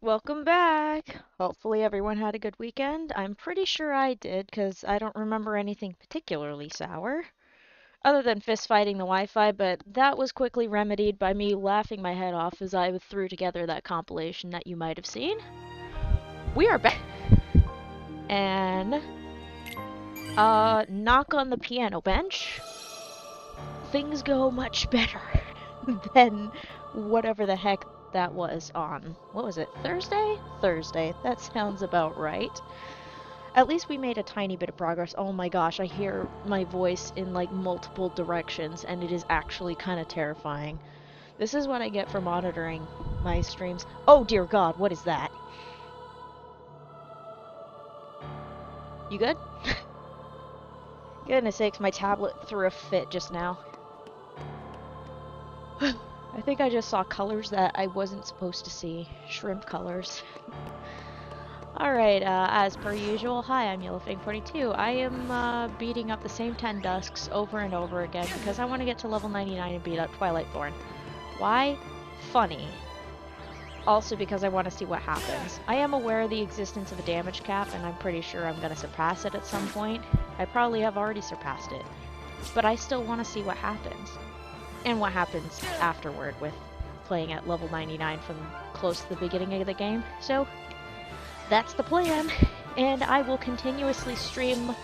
Welcome back! Hopefully everyone had a good weekend. I'm pretty sure I did, because I don't remember anything particularly sour. Other than fist fighting the Wi-Fi, but that was quickly remedied by me laughing my head off as I threw together that compilation that you might have seen. We are back! And, knock on the piano bench. Things go much better than whatever the heck that was on, what was it, Thursday? Thursday, that sounds about right. At least we made a tiny bit of progress. Oh my gosh, I hear my voice in like multiple directions and it is actually kind of terrifying. This is what I get for monitoring my streams. Oh dear god, what is that? You good? Goodness sakes, my tablet threw a fit just now. I think I just saw colors that I wasn't supposed to see. Shrimp colors. Alright, as per usual, hi, I'm YellowFang42. I am beating up the same 10 Dusks over and over again because I want to get to level 99 and beat up Twilight Thorn. Why? Funny. Also because I want to see what happens. I am aware of the existence of a damage cap, and I'm pretty sure I'm going to surpass it at some point. I probably have already surpassed it. But I still want to see what happens. And what happens afterward with playing at level 99 from close to the beginning of the game. So, that's the plan, and I will continuously stream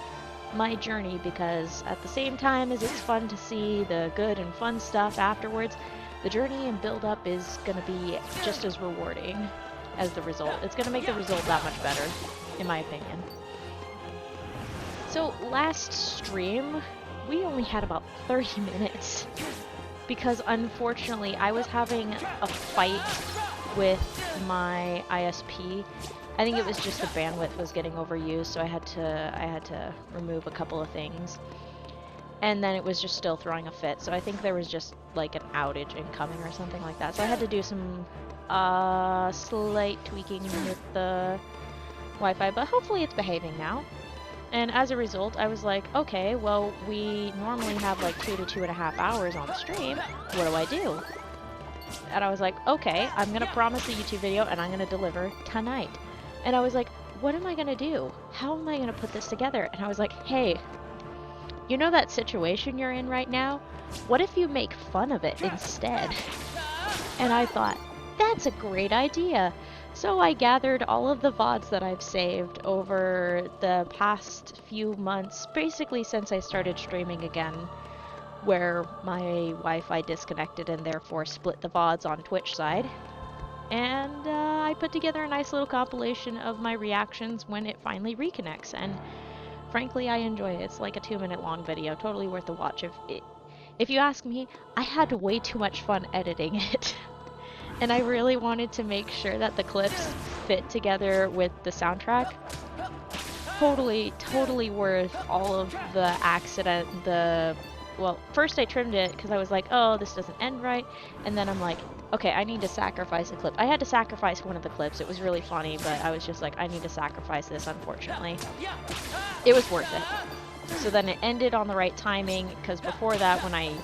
my journey because at the same time as it's fun to see the good and fun stuff afterwards, the journey and build-up is going to be just as rewarding as the result. It's going to make the result that much better, in my opinion. So last stream, we only had about 30 minutes because unfortunately I was having a fight with my ISP. I think it was just the bandwidth was getting overused, so I had to remove a couple of things. And then it was just still throwing a fit, so I think there was just like an outage incoming or something like that. So I had to do some slight tweaking with the Wi-Fi, but hopefully it's behaving now. And as a result, I was like, okay, well, we normally have like 2 to 2.5 hours on the stream. What do? And I was like, okay, I'm gonna promise a YouTube video and I'm gonna deliver tonight. And I was like, what am I gonna do? How am I gonna put this together? And I was like, hey, you know that situation you're in right now? What if you make fun of it instead? And I thought, that's a great idea. So I gathered all of the VODs that I've saved over the past few months, basically since I started streaming again, where my Wi-Fi disconnected and therefore split the VODs on Twitch side. And I put together a nice little compilation of my reactions when it finally reconnects, and frankly I enjoy it. It's like a 2-minute long video, totally worth a watch. If you ask me, I had way too much fun editing it. And I really wanted to make sure that the clips fit together with the soundtrack. Totally worth all of the accident, well, first I trimmed it because I was like, oh, this doesn't end right. And then I'm like, okay, I need to sacrifice a clip. I had to sacrifice one of the clips. It was really funny, but I was just like, I need to sacrifice this, unfortunately. It was worth it. So then it ended on the right timing, because before that, when I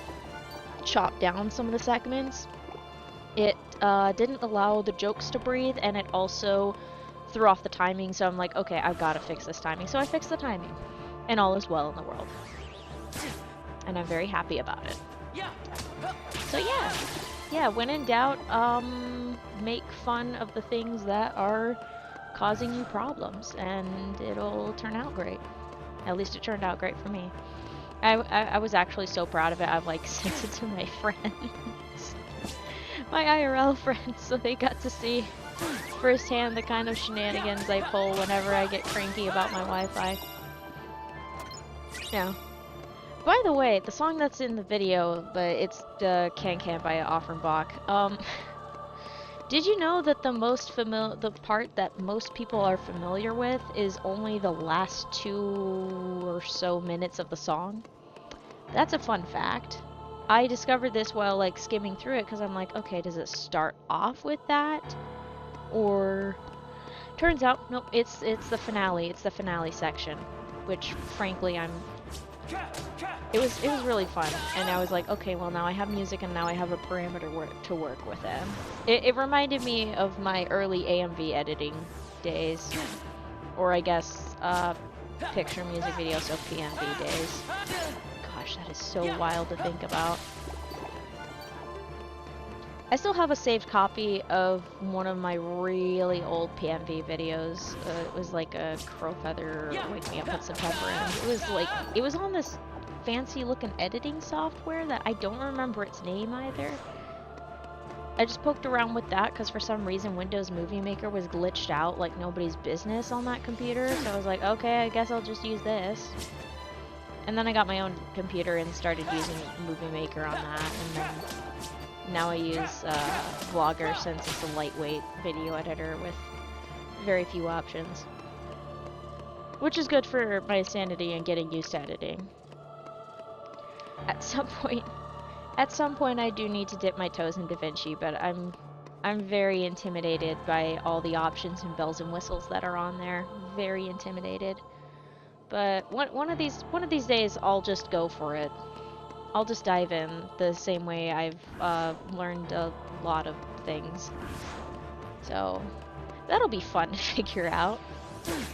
chopped down some of the segments, it didn't allow the jokes to breathe, and it also threw off the timing, so I'm like, okay, I've got to fix this timing. So I fixed the timing, and all is well in the world. And I'm very happy about it. So yeah, when in doubt, make fun of the things that are causing you problems, and it'll turn out great. At least it turned out great for me. I was actually so proud of it. I've like sent it to my friends, my IRL friends, so they got to see firsthand the kind of shenanigans I pull whenever I get cranky about my Wi-Fi. Yeah. By the way, the song that's in the video, but it's Can Can by Offenbach. Did you know that the part that most people are familiar with is only the last 2 or so minutes of the song? That's a fun fact. I discovered this while like skimming through it because I'm like, okay, does it start off with that? Or turns out, nope, it's the finale. It's the finale section, which frankly I'm it was really fun, and I was like, okay, well now I have music and now I have a parameter to work with it. It reminded me of my early AMV editing days, or I guess picture music video, so PMV days. Gosh, that is so wild to think about. I still have a saved copy of one of my really old PMV videos. It was like a Crow Feather Wake Me Up in September, and it was on this fancy looking editing software that I don't remember its name either. I just poked around with that because for some reason Windows Movie Maker was glitched out like nobody's business on that computer, so I was like, okay, I guess I'll just use this. And then I got my own computer and started using Movie Maker on that, and then now I use Vlogger since it's a lightweight video editor with very few options. Which is good for my sanity and getting used to editing. At some point I do need to dip my toes in DaVinci, but I'm very intimidated by all the options and bells and whistles that are on there. Very intimidated. But one of these days I'll just go for it. I'll just dive in the same way I've learned a lot of things. So that'll be fun to figure out.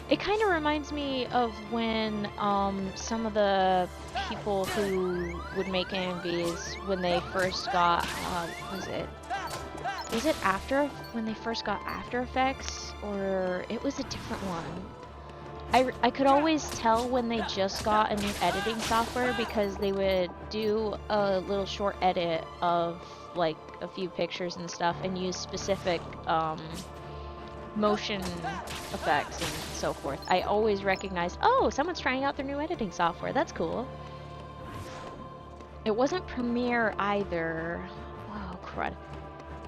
It kind of reminds me of when some of the people who would make AMVs when they first got, was it after, when they first got After Effects, or it was a different one? I could always tell when they just got a new editing software because they would do a little short edit of like a few pictures and stuff and use specific motion effects and so forth. I always recognized, oh, someone's trying out their new editing software. That's cool. It wasn't Premiere either. Oh, crud.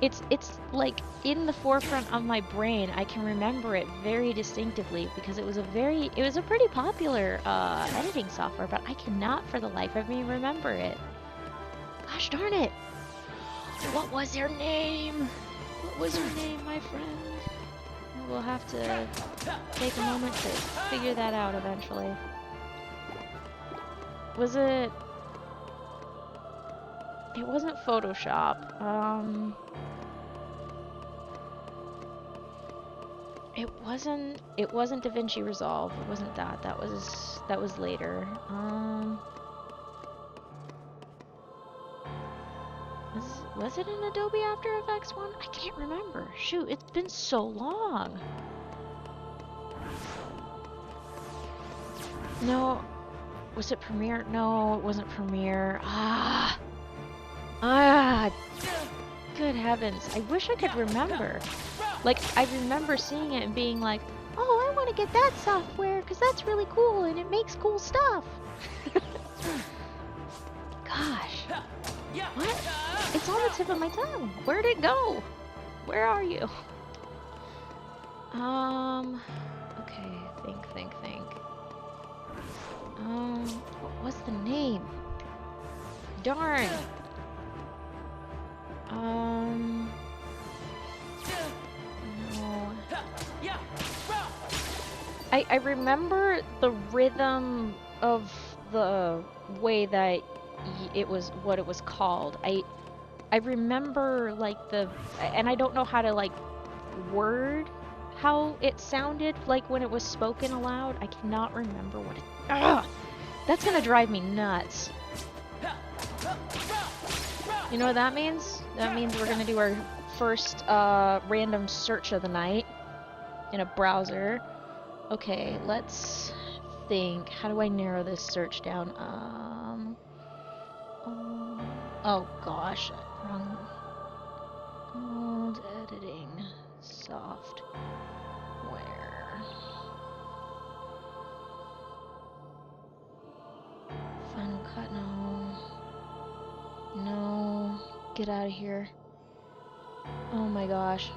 It's like in the forefront of my brain. I can remember it very distinctively because it was a pretty popular editing software, but I cannot for the life of me remember it. Gosh darn it! What was your name? What was your name, my friend? We'll have to take a moment to figure that out eventually. Was it? It wasn't Photoshop. It wasn't DaVinci Resolve. It wasn't that. That was later. Was it an Adobe After Effects one? I can't remember. Shoot, it's been so long. No, was it Premiere? No, it wasn't Premiere. Good heavens. I wish I could remember. Like, I remember seeing it and being like, oh, I want to get that software because that's really cool and it makes cool stuff. Gosh. What? It's on the tip of my tongue. Where'd it go? Where are you? Okay, think. What was the name? Darn. No. I remember the rhythm of the way that it was, what it was called. I remember like and I don't know how to like word how it sounded like when it was spoken aloud. I cannot remember what it. That's gonna drive me nuts. You know what that means? That means we're gonna do our first random search of the night in a browser. Okay, let's think. How do I narrow this search down? Oh gosh, wrong. Old editing software. Final Cut, no. No, get out of here. Oh my gosh.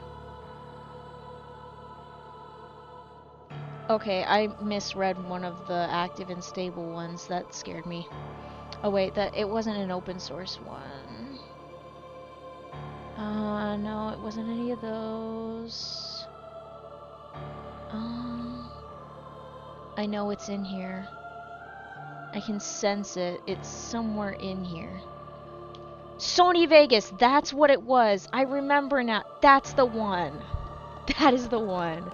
Okay, I misread one of the active and stable ones. That scared me. Oh wait, it wasn't an open source one. No, it wasn't any of those. I know it's in here. I can sense it. It's somewhere in here. Sony Vegas, that's what it was. I remember now. That's the one. That is the one.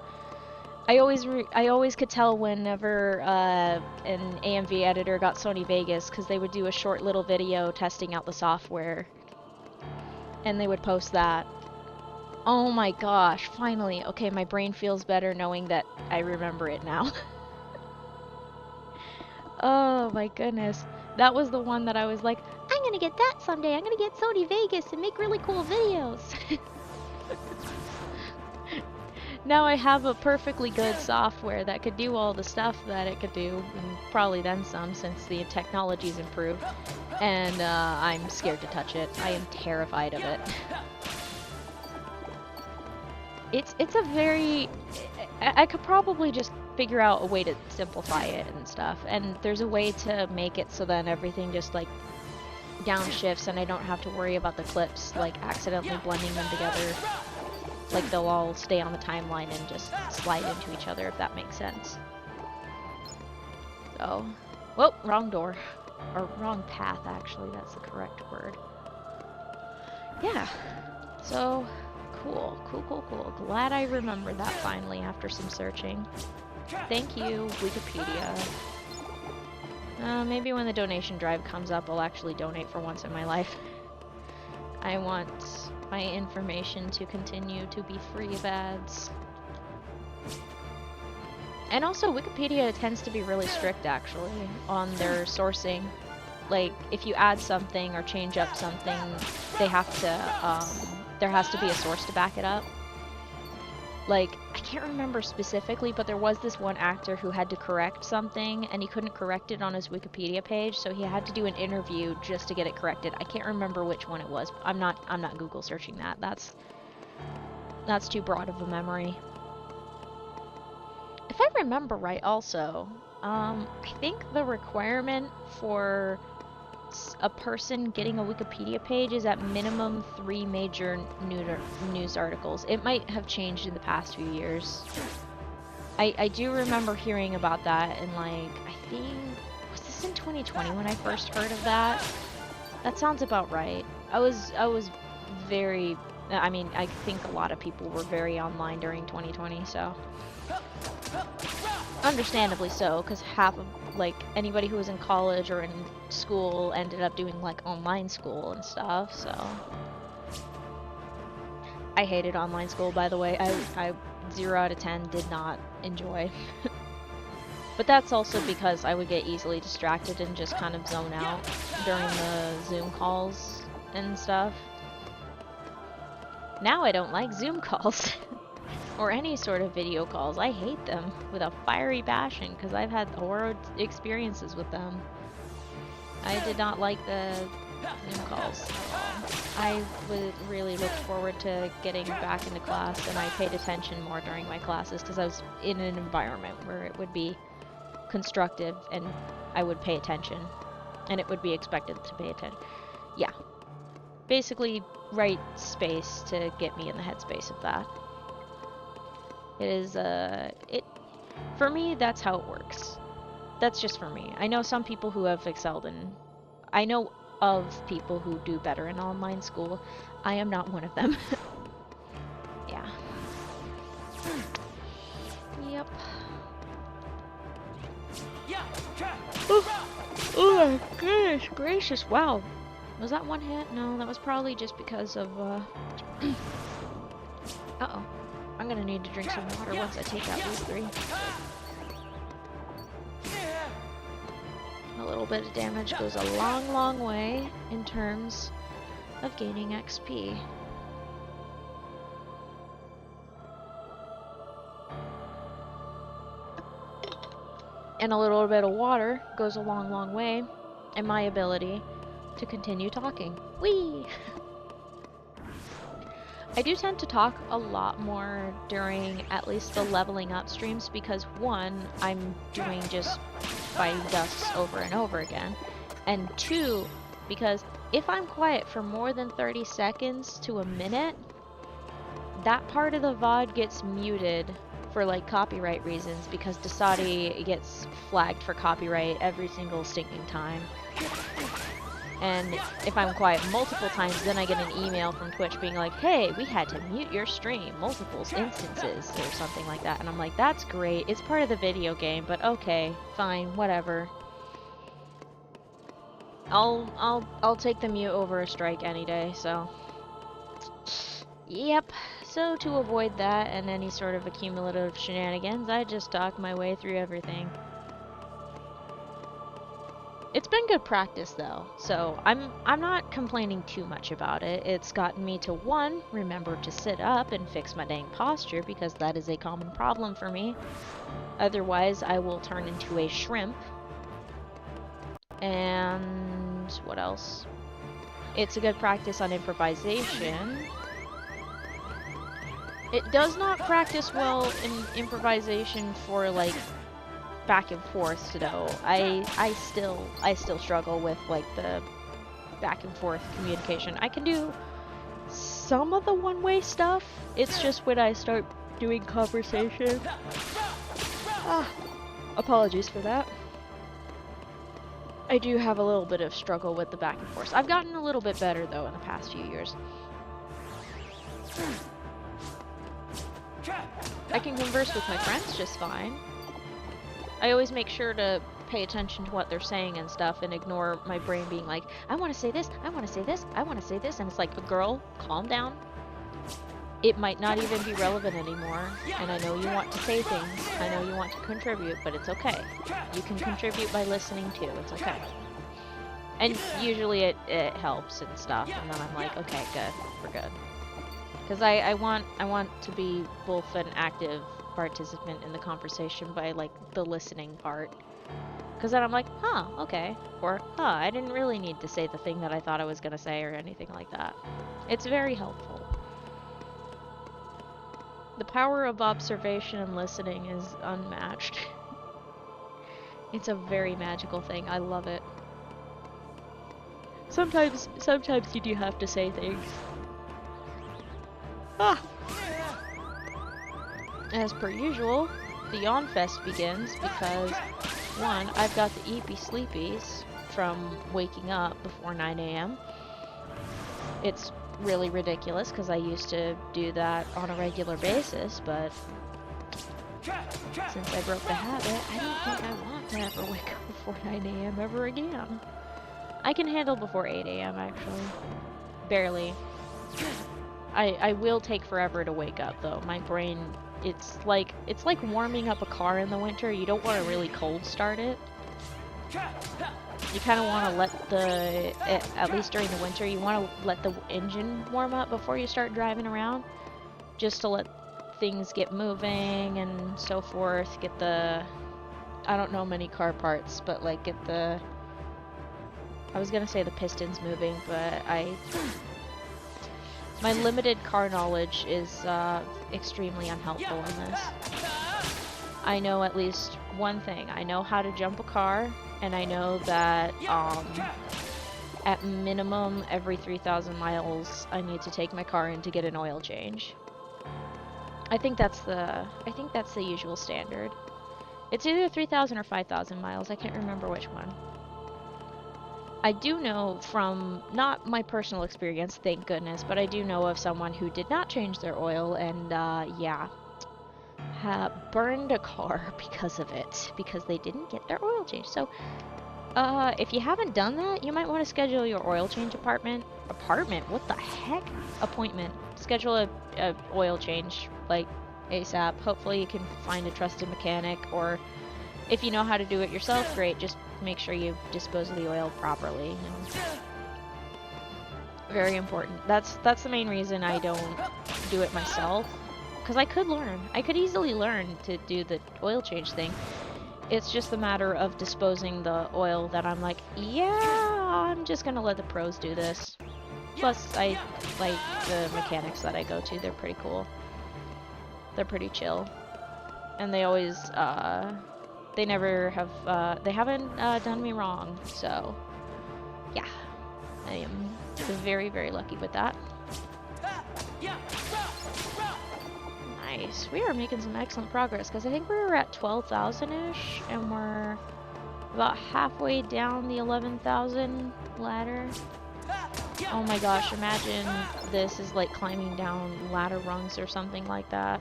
I always could tell whenever an AMV editor got Sony Vegas, because they would do a short little video testing out the software, and they would post that. Oh my gosh, finally. Okay, my brain feels better knowing that I remember it now. Oh my goodness. That was the one that I was like, I'm gonna get that someday. I'm gonna get Sony Vegas and make really cool videos. Now I have a perfectly good software that could do all the stuff that it could do, and probably then some since the technology's improved, and I'm scared to touch it. I am terrified of it. It's a very... I could probably just figure out a way to simplify it and stuff, and there's a way to make it so then everything just like downshifts and I don't have to worry about the clips like accidentally blending them together. Like they'll all stay on the timeline and just slide into each other, if that makes sense. So, whoa, wrong door. Or wrong path, actually, that's the correct word. Yeah, so cool. Glad I remembered that finally after some searching. Thank you, Wikipedia. Maybe when the donation drive comes up, I'll actually donate for once in my life. I want my information to continue to be free of ads. And also, Wikipedia tends to be really strict, actually, on their sourcing. Like, if you add something or change up something, they have to, there has to be a source to back it up. Like, I can't remember specifically, but there was this one actor who had to correct something, and he couldn't correct it on his Wikipedia page, so he had to do an interview just to get it corrected. I can't remember which one it was. I'm not Google searching that. That's too broad of a memory. If I remember right, also, I think the requirement for a person getting a Wikipedia page is at minimum 3 major news articles. It might have changed in the past few years. I do remember hearing about that, and like, I think, was this in 2020 when I first heard of that? That sounds about right. I was very, I mean, I think a lot of people were very online during 2020, so. Understandably so, because half of, like, anybody who was in college or in school ended up doing, like, online school and stuff, so. I hated online school, by the way. I 0 out of 10 did not enjoy. But that's also because I would get easily distracted and just kind of zone out during the Zoom calls and stuff. Now I don't like Zoom calls. Or any sort of video calls. I hate them with a fiery passion because I've had horror experiences with them. I did not like the Zoom calls at all. I really looked forward to getting back into class, and I paid attention more during my classes because I was in an environment where it would be constructive and I would pay attention, and it would be expected to pay attention. Yeah. Basically, right space to get me in the headspace of that. It is, for me, that's how it works. That's just for me. I know some people who have excelled in, I know of people who do better in online school. I am not one of them. Yeah. Yep. Oh my goodness gracious, wow. Was that one hit? No, that was probably just because of, uh-oh. I'm gonna need to drink some water once I take out these 3. A little bit of damage goes a long, long way in terms of gaining XP. And a little bit of water goes a long, long way in my ability to continue talking. Whee! I do tend to talk a lot more during at least the leveling up streams because 1, I'm doing just fighting dusts over and over again, and 2, because if I'm quiet for more than 30 seconds to a minute, that part of the VOD gets muted for like copyright reasons, because Dasati gets flagged for copyright every single stinking time. And if I'm quiet multiple times, then I get an email from Twitch being like, hey, we had to mute your stream multiple instances or something like that. And I'm like, that's great. It's part of the video game, but okay, fine, whatever. I'll take the mute over a strike any day, so. Yep. So to avoid that and any sort of accumulative shenanigans, I just talk my way through everything. It's been good practice though, so I'm not complaining too much about it. It's gotten me to, one, remember to sit up and fix my dang posture, because that is a common problem for me. Otherwise, I will turn into a shrimp. And what else? It's a good practice on improvisation. It does not practice well in improvisation for like back and forth though. I still struggle with like the back and forth communication. I can do some of the one-way stuff. It's just when I start doing conversation. Apologies for that. I do have a little bit of struggle with the back and forth. I've gotten a little bit better though in the past few years. I can converse with my friends just fine. I always make sure to pay attention to what they're saying and stuff and ignore my brain being like, I want to say this, I want to say this, I want to say this, and it's like, girl, calm down. It might not even be relevant anymore, and I know you want to say things, I know you want to contribute, but it's okay. You can contribute by listening too, it's okay. And usually it helps and stuff, and then I'm like, okay, good, we're good. Because I want to be both an active participant in the conversation by like the listening part. Because then I'm like, huh, okay. Or, huh, I didn't really need to say the thing that I thought I was going to say or anything like that. It's very helpful. The power of observation and listening is unmatched. It's a very magical thing. I love it. Sometimes you do have to say things. As per usual, the Yawn Fest begins because, one, I've got the eepy sleepies from waking up before 9 AM. It's really ridiculous because I used to do that on a regular basis, but since I broke the habit, I don't think I want to ever wake up before 9 AM ever again. I can handle before 8 AM actually. Barely. I will take forever to wake up though. My brain, it's like warming up a car in the winter. You don't want to really cold start it. You kind of want to let at least during the winter, you want to let the engine warm up before you start driving around. Just to let things get moving and so forth. Get the, I don't know many car parts, but like get the, I was gonna say the pistons moving, but my limited car knowledge is extremely unhelpful in this. I know at least one thing. I know how to jump a car, and I know that at minimum every 3,000 miles I need to take my car in to get an oil change. I think that's the usual standard. It's either 3,000 or 5,000 miles. I can't remember which one. I do know from, not my personal experience, thank goodness, but I do know of someone who did not change their oil and, burned a car because of it, because they didn't get their oil changed. So, if you haven't done that, you might want to schedule your oil change appointment, what the heck? Appointment. Schedule a oil change, like, ASAP. Hopefully you can find a trusted mechanic, or if you know how to do it yourself, great, just make sure you dispose of the oil properly. Very important. That's the main reason I don't do it myself, because I could learn. I could easily learn to do the oil change thing. It's just a matter of disposing the oil that I'm like, yeah, I'm just gonna let the pros do this. Plus, I like the mechanics that I go to. They're pretty cool. They're pretty chill. And they always, they never have, they haven't done me wrong, so yeah, I am very, very lucky with that. Nice. We are making some excellent progress because I think we were at 12,000-ish and we're about halfway down the 11,000 ladder. Oh my gosh, imagine this is like climbing down ladder rungs or something like that.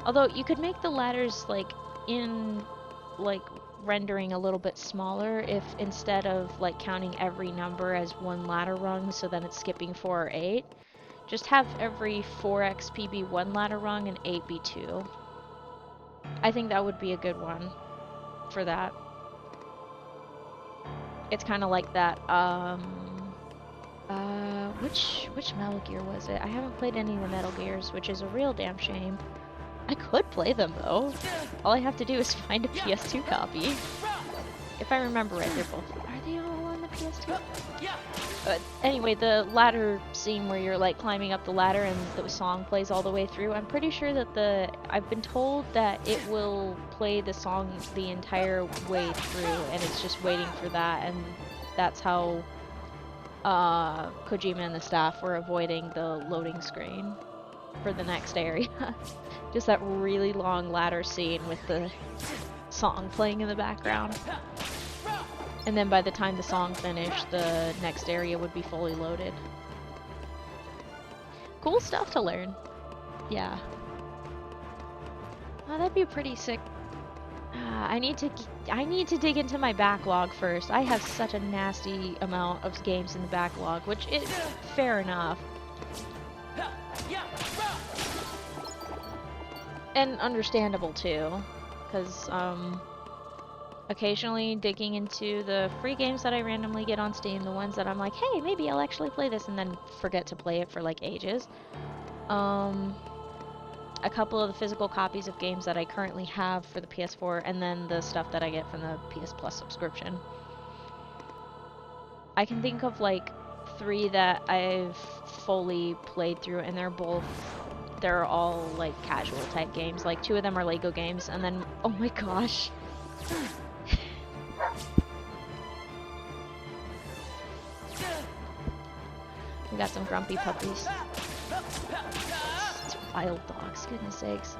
Although you could make the ladders like in like rendering a little bit smaller if instead of like counting every number as one ladder rung so then it's skipping 4 or 8, just have every 4 XP be 1 ladder rung and 8 be 2. I think that would be a good one for that. It's kind of like that, which Metal Gear was it? I haven't played any of the Metal Gears, which is a real damn shame. I could play them though. All I have to do is find a PS2 copy. If I remember right, they're both. Are they all on the PS2? But anyway, the ladder scene where you're like climbing up the ladder and the song plays all the way through, I'm pretty sure that I've been told that it will play the song the entire way through and it's just waiting for that, and that's how Kojima and the staff were avoiding the loading screen for the next area. Just that really long ladder scene with the song playing in the background. And then by the time the song finished, the next area would be fully loaded. Cool stuff to learn. Yeah. Oh, that'd be pretty sick. I need to dig into my backlog first. I have such a nasty amount of games in the backlog, which is fair enough. And understandable too, because occasionally digging into the free games that I randomly get on Steam, the ones that I'm like, hey, maybe I'll actually play this, and then forget to play it for like ages. A couple of the physical copies of games that I currently have for the PS4, and then the stuff that I get from the PS Plus subscription. I can think of like 3 that I've fully played through, and they're all like casual type games. Like 2 of them are Lego games, and then, oh my gosh. We got some grumpy puppies. It's wild dogs, goodness sakes.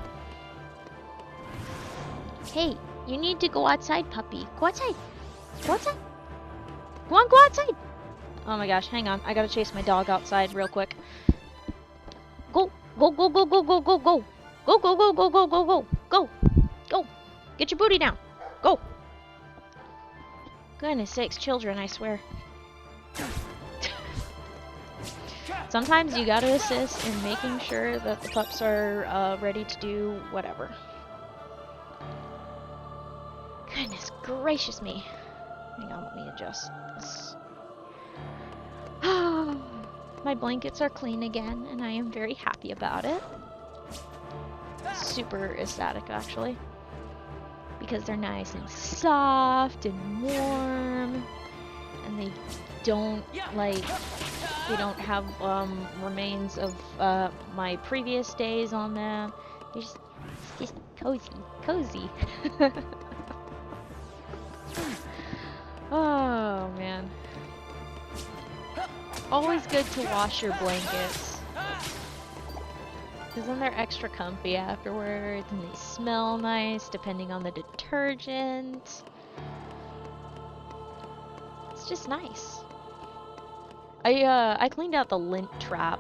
Hey, you need to go outside, puppy. Go outside. Go outside. Go on, go outside. Oh my gosh, hang on. I gotta chase my dog outside real quick. Go. Go, go, go, go, go, go, go. Go, go, go, go, go, go, go. Go. Go. Get your booty down. Go. Goodness sakes, children, I swear. Sometimes you gotta assist in making sure that the pups are ready to do whatever. Goodness gracious me. Hang on, let me adjust this. My blankets are clean again, and I am very happy about it. Super ecstatic, actually. Because they're nice and soft and warm, and they don't, like, they don't have, remains of, my previous days on them. They're just cozy. Oh, man. Always good to wash your blankets, because then they're extra comfy afterwards, and they smell nice depending on the detergent. It's just nice. I cleaned out the lint trap.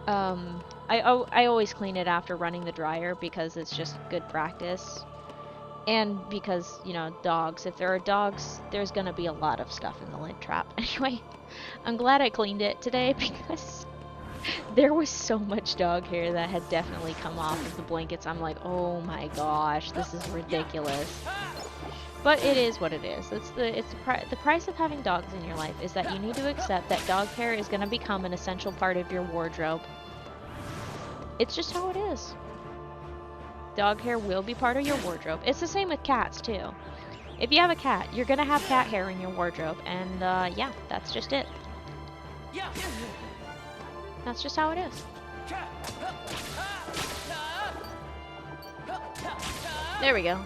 I always clean it after running the dryer because it's just good practice. And because, you know, dogs. If there are dogs, there's gonna be a lot of stuff in the lint trap. Anyway, I'm glad I cleaned it today because there was so much dog hair that had definitely come off of the blankets. I'm like, oh my gosh, this is ridiculous. But it is what it is. The price of having dogs in your life is that you need to accept that dog hair is gonna become an essential part of your wardrobe. It's just how it is. Dog hair will be part of your wardrobe. It's the same with cats, too. If you have a cat, you're gonna have cat hair in your wardrobe, and, yeah, that's just it. That's just how it is. There we go.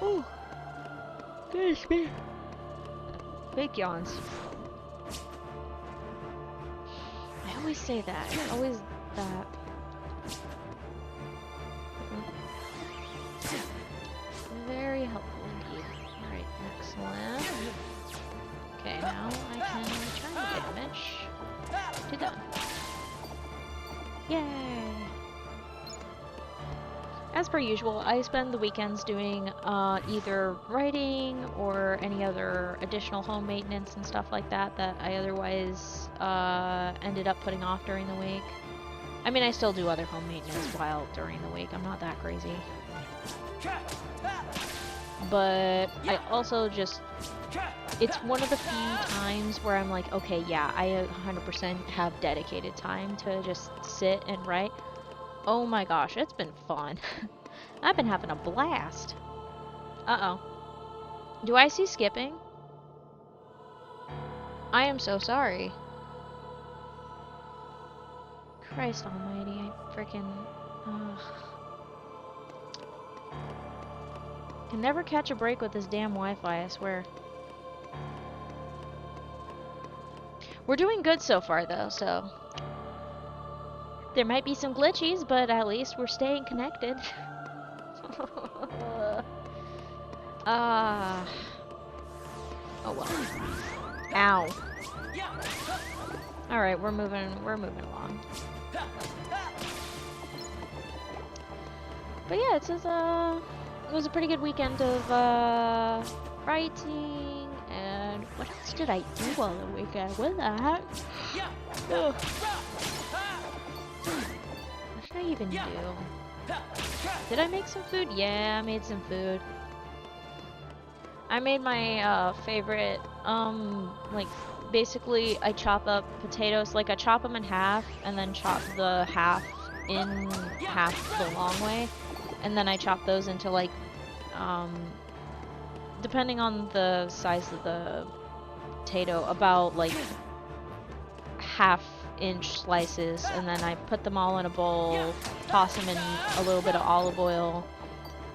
Ooh. Goodness me. Big yawns. I always say that. It's always that. Very helpful indeed. Alright, excellent. Okay, now I can return the damage to them. Yay! As per usual, I spend the weekends doing either writing or any other additional home maintenance and stuff like that that I otherwise ended up putting off during the week. I mean, I still do other home maintenance while during the week. I'm not that crazy. But I also just... It's one of the few times where I'm like, okay, yeah, I 100% have dedicated time to just sit and write. Oh my gosh, it's been fun. I've been having a blast. Uh-oh. Do I see skipping? I am so sorry. Christ almighty, I freaking... Can never catch a break with this damn Wi-Fi, I swear. We're doing good so far, though, so... There might be some glitchies, but at least we're staying connected. Oh well. Ow. Alright, we're moving along. But yeah, it was a pretty good weekend of writing, and what else did I do all the weekend with that? Ugh. What did I even do? Did I make some food? Yeah, I made some food. I made my favorite, like, basically I chop up potatoes, like I chop them in half, and then chop the half in half the long way, and then I chop those into, like, depending on the size of the potato, about, like, half-inch slices, and then I put them all in a bowl, toss them in a little bit of olive oil,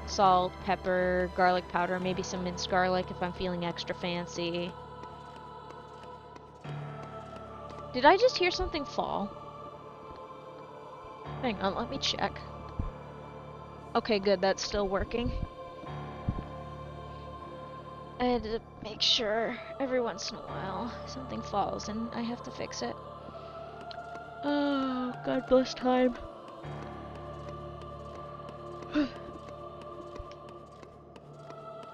salt, pepper, garlic powder, maybe some minced garlic if I'm feeling extra fancy. Did I just hear something fall? Hang on, let me check. Okay, good, that's still working. I had to make sure every once in a while something falls and I have to fix it. Oh, God bless time.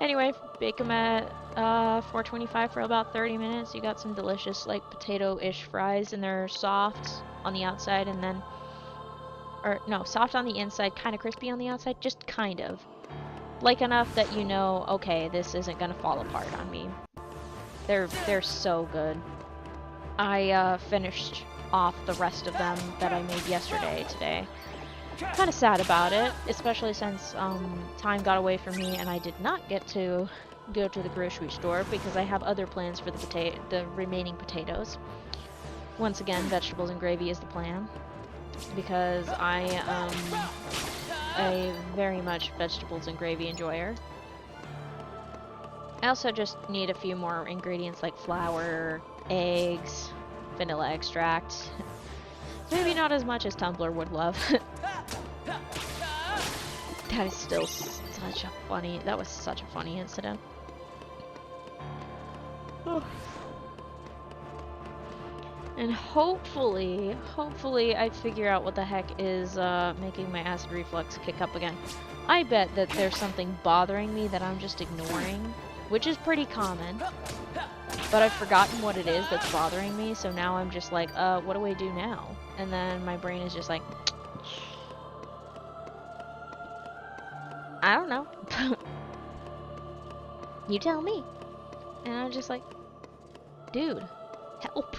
Anyway, bake them at 425 for about 30 minutes. You got some delicious, like, potato-ish fries, and they're soft on the outside, and then... Or, no, soft on the inside, kind of crispy on the outside, just kind of. Like enough that you know, okay, this isn't gonna fall apart on me. They're so good. I finished off the rest of them that I made yesterday today. Kind of sad about it, especially since time got away from me and I did not get to go to the grocery store because I have other plans for the remaining potatoes. Once again, vegetables and gravy is the plan because I am a very much vegetables and gravy enjoyer. I also just need a few more ingredients like flour, eggs, vanilla extract. Maybe not as much as Tumblr would love. That is still such a funny... That was such a funny incident. And hopefully I figure out what the heck is making my acid reflux kick up again. I bet that there's something bothering me that I'm just ignoring, which is pretty common. But I've forgotten what it is that's bothering me, so now I'm just like, what do I do now? And then my brain is just like... I don't know. You tell me. And I'm just like, dude, help.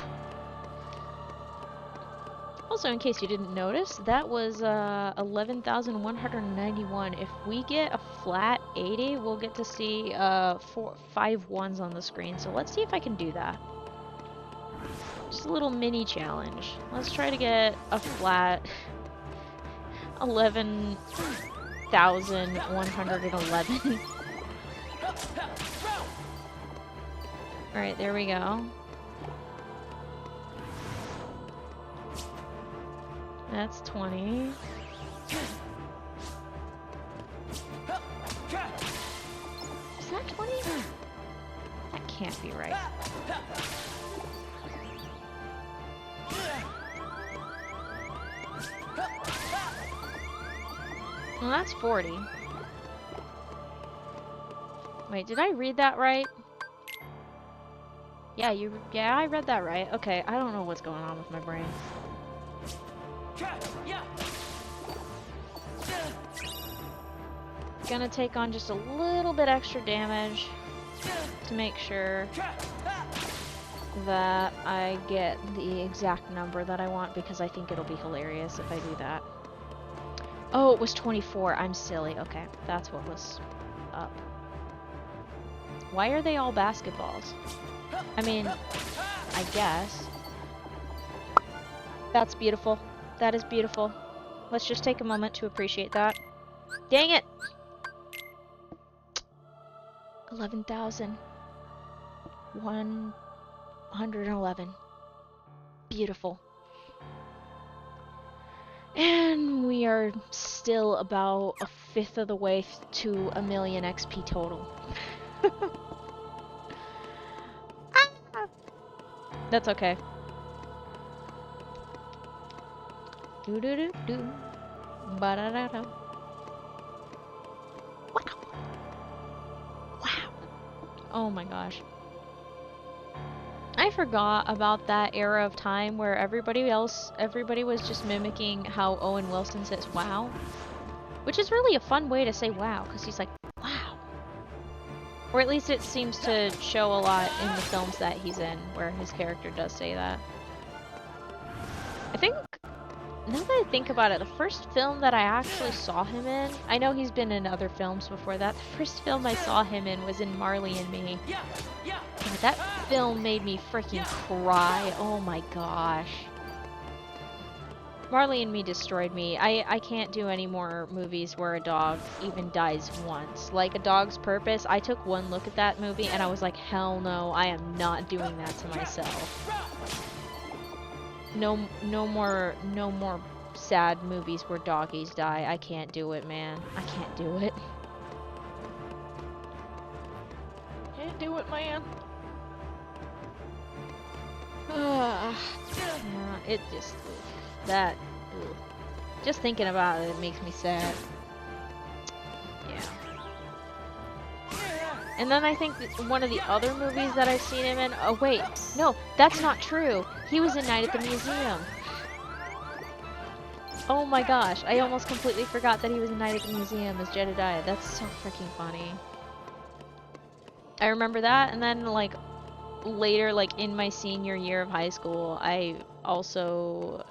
Also, in case you didn't notice, that was 11,191. If we get a flat 80, we'll get to see 5 ones on the screen. So let's see if I can do that. Just a little mini challenge. Let's try to get a flat 11,111. Alright, there we go. That's 20. Is that 20? That can't be right. Well, that's 40. Wait, did I read that right? Yeah, I read that right. Okay, I don't know what's going on with my brain. Gonna take on just a little bit extra damage to make sure that I get the exact number that I want, because I think it'll be hilarious if I do that. Oh, it was 24. I'm silly. Okay, that's what was up. Why are they all basketballs? I mean, I guess. That's beautiful. That is beautiful. Let's just take a moment to appreciate that. Dang it! 11,111. Beautiful. And we are still about a fifth of the way to 1,000,000 XP total. Ah! That's okay. Do do do do. Ba da da da. Wow. Wow. Oh my gosh. I forgot about that era of time where everybody was just mimicking how Owen Wilson says wow. Which is really a fun way to say wow, because he's like, wow. Or at least it seems to show a lot in the films that he's in, where his character does say that. I think, now that I think about it, the first film that I actually saw him in, I know he's been in other films before that, the first film I saw him in was in Marley and Me. God, that film made me freaking cry, oh my gosh. Marley and Me destroyed me. I can't do any more movies where a dog even dies once. Like A Dog's Purpose, I took one look at that movie and I was like, hell no, I am not doing that to myself. No more sad movies where doggies die. I can't do it, man. I can't do it. Can't do it, man. Yeah, it just... That, ugh. Just thinking about it makes me sad. Yeah. And then I think that one of the other movies that I've seen him in, oh wait, no, that's not true. He was in Night at the Museum. Oh my gosh, I almost completely forgot that he was in Night at the Museum as Jedediah. That's so freaking funny. I remember that, and then like later, like in my senior year of high school, I also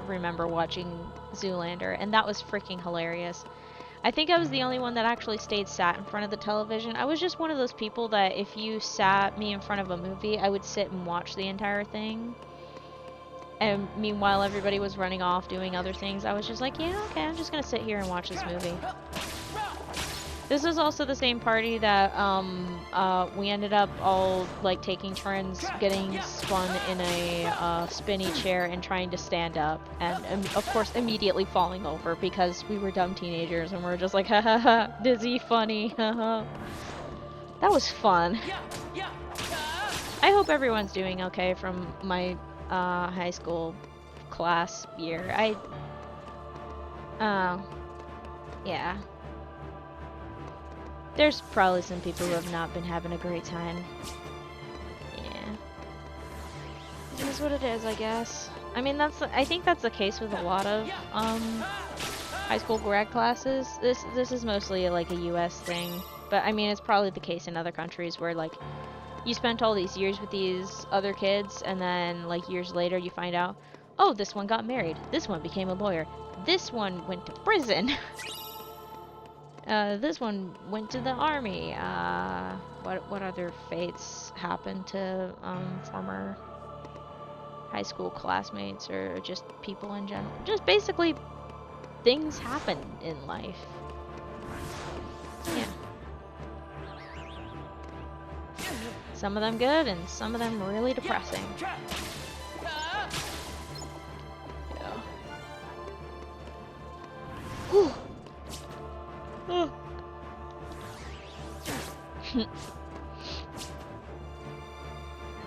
remember watching Zoolander, and that was freaking hilarious. I think I was the only one that actually sat in front of the television. I was just one of those people that if you sat me in front of a movie, I would sit and watch the entire thing. And meanwhile, everybody was running off doing other things. I was just like, yeah, okay, I'm just gonna sit here and watch this movie. This is also the same party that we ended up all like taking turns getting spun in a spinny chair and trying to stand up, and of course immediately falling over because we were dumb teenagers and we're just like, ha ha ha, dizzy, funny, haha. That was fun. I hope everyone's doing okay from my high school class year. Yeah. There's probably some people who have not been having a great time. Yeah. It is what it is, I guess. I mean, I think that's the case with a lot of high school grad classes. This is mostly like a US thing, but I mean, it's probably the case in other countries where like you spent all these years with these other kids and then like years later you find out, oh, this one got married, this one became a lawyer, this one went to prison. This one went to the army. What other fates happened to former high school classmates or just people in general? Just basically things happen in life. Yeah. Some of them good and some of them really depressing. Yeah.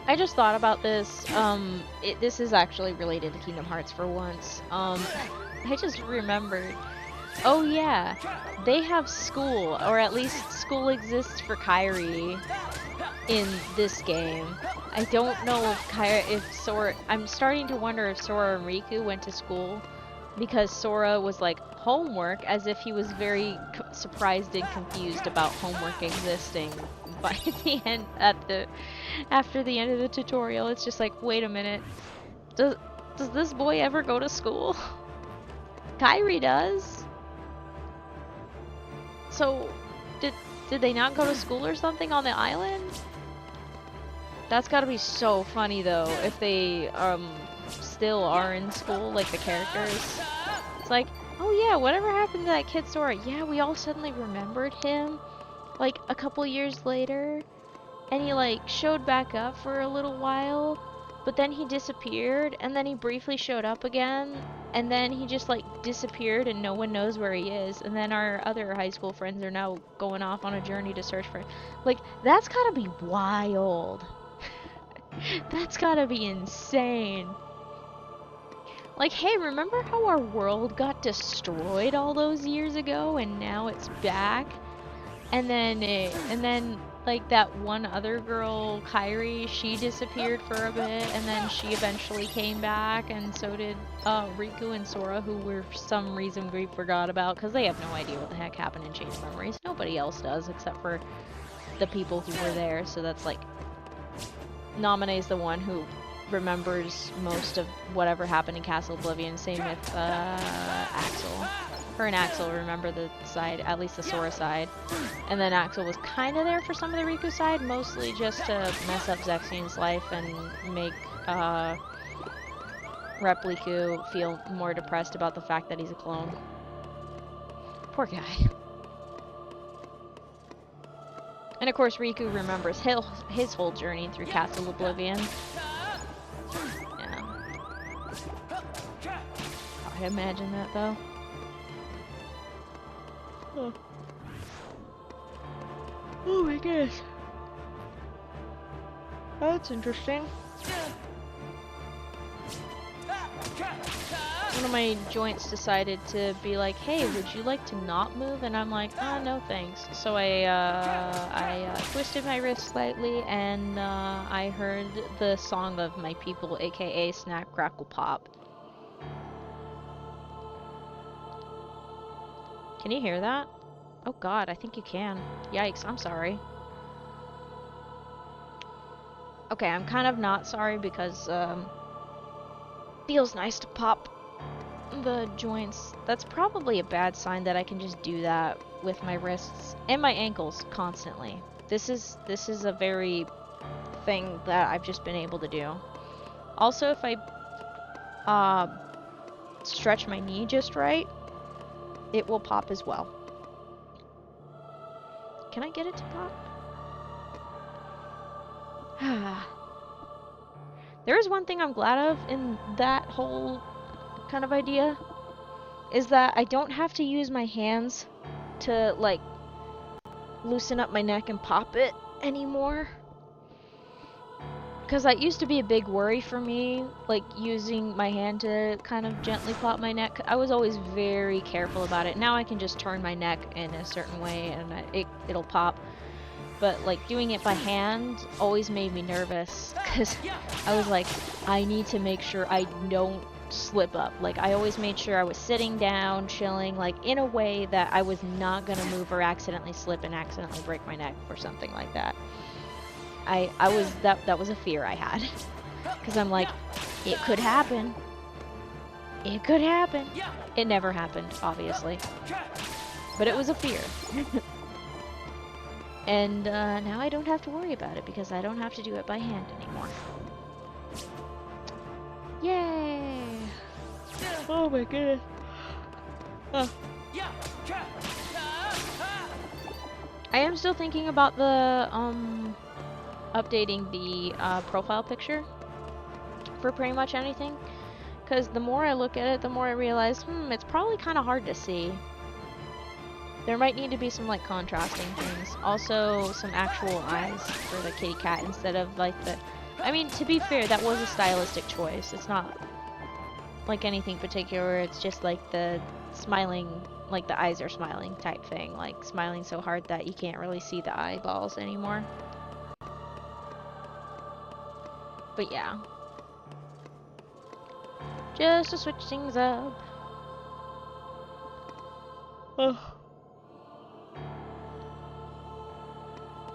I just thought about this. This is actually related to Kingdom Hearts for once. I just remembered. Oh yeah, they have school, or at least school exists for Kairi in this game. I don't know if Sora. I'm starting to wonder if Sora and Riku went to school because Sora was like homework, as if he was very surprised and confused about homework existing. By the end, after the end of the tutorial, it's just like, wait a minute, does this boy ever go to school? Kairi does. So, did they not go to school or something on the island? That's gotta be so funny though, if they still are in school, like the characters. It's like, oh yeah, whatever happened to that kid Sora? Yeah, we all suddenly remembered him, like a couple years later, and he like showed back up for a little while, but then he disappeared, and then he briefly showed up again, and then he just like disappeared and no one knows where he is, and then our other high school friends are now going off on a journey to search for him. Like, that's gotta be wild. That's gotta be insane. Like, hey, remember how our world got destroyed all those years ago and now it's back? And then like that one other girl, Kairi, she disappeared for a bit, and then she eventually came back, and so did Riku and Sora, who for some reason we forgot about, because they have no idea what the heck happened in Chain of Memories. Nobody else does, except for the people who were there, so that's like, Naminé's the one who remembers most of whatever happened in Castle Oblivion, same with Axel. Her and Axel remember the side, at least the Sora side. And then Axel was kind of there for some of the Riku side, mostly just to mess up Zexian's life and make Repliku feel more depressed about the fact that he's a clone. Poor guy. And of course Riku remembers his whole journey through Castle Oblivion. Yeah. I imagine that though. Oh my gosh. That's interesting. One of my joints decided to be like, hey, would you like to not move? And I'm like, no thanks. So I twisted my wrist slightly, and I heard the song of my people, aka Snap Crackle Pop. Can you hear that? Oh god, I think you can. Yikes, I'm sorry. Okay, I'm kind of not sorry because feels nice to pop the joints. That's probably a bad sign that I can just do that with my wrists and my ankles constantly. This is a very thing that I've just been able to do. Also, if I stretch my knee just right, it will pop as well. Can I get it to pop? There is one thing I'm glad of in that whole kind of idea, is that I don't have to use my hands to like loosen up my neck and pop it anymore. Because that used to be a big worry for me, like using my hand to kind of gently pop my neck. I was always very careful about it. Now I can just turn my neck in a certain way and it'll pop. But like doing it by hand always made me nervous, because I was like, I need to make sure I don't slip up. Like, I always made sure I was sitting down, chilling, like in a way that I was not gonna move or accidentally slip and accidentally break my neck or something like that. That was a fear I had, because I'm like, it could happen. It could happen. It never happened, obviously, but it was a fear. And now I don't have to worry about it, because I don't have to do it by hand anymore. Yay! Oh my goodness. I am still thinking about the updating the profile picture for pretty much anything, because the more I look at it, the more I realize, it's probably kind of hard to see. There might need to be some like contrasting things. Also some actual eyes for the kitty cat instead of like the... I mean, to be fair, that was a stylistic choice. It's not like anything particular, it's just like the smiling, like the eyes are smiling type thing. Like smiling so hard that you can't really see the eyeballs anymore. But yeah. Just to switch things up. Ugh.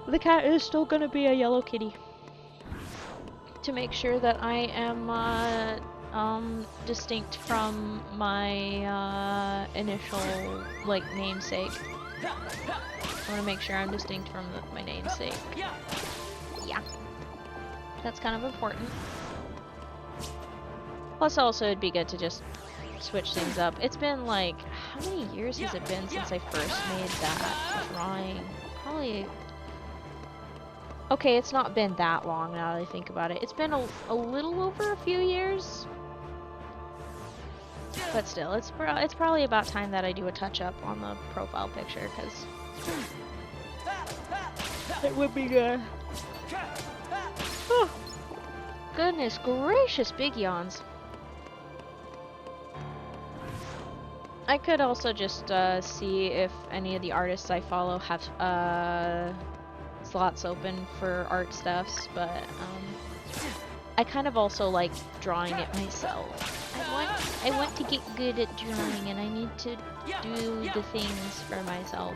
The cat is still gonna be a yellow kitty. To make sure that I am distinct from my initial like namesake. I want to make sure I'm distinct from my namesake. Yeah, that's kind of important. Plus, also it'd be good to just switch things up. It's been like, how many years has it been since I first made that drawing? Probably. Okay, it's not been that long now that I think about it. It's been a little over a few years. But still, it's probably about time that I do a touch-up on the profile picture, because it would be good. Oh, goodness gracious, big yawns. I could also just see if any of the artists I follow have slots open for art stuffs, but I kind of also like drawing it myself. I want to get good at drawing, and I need to do the things for myself.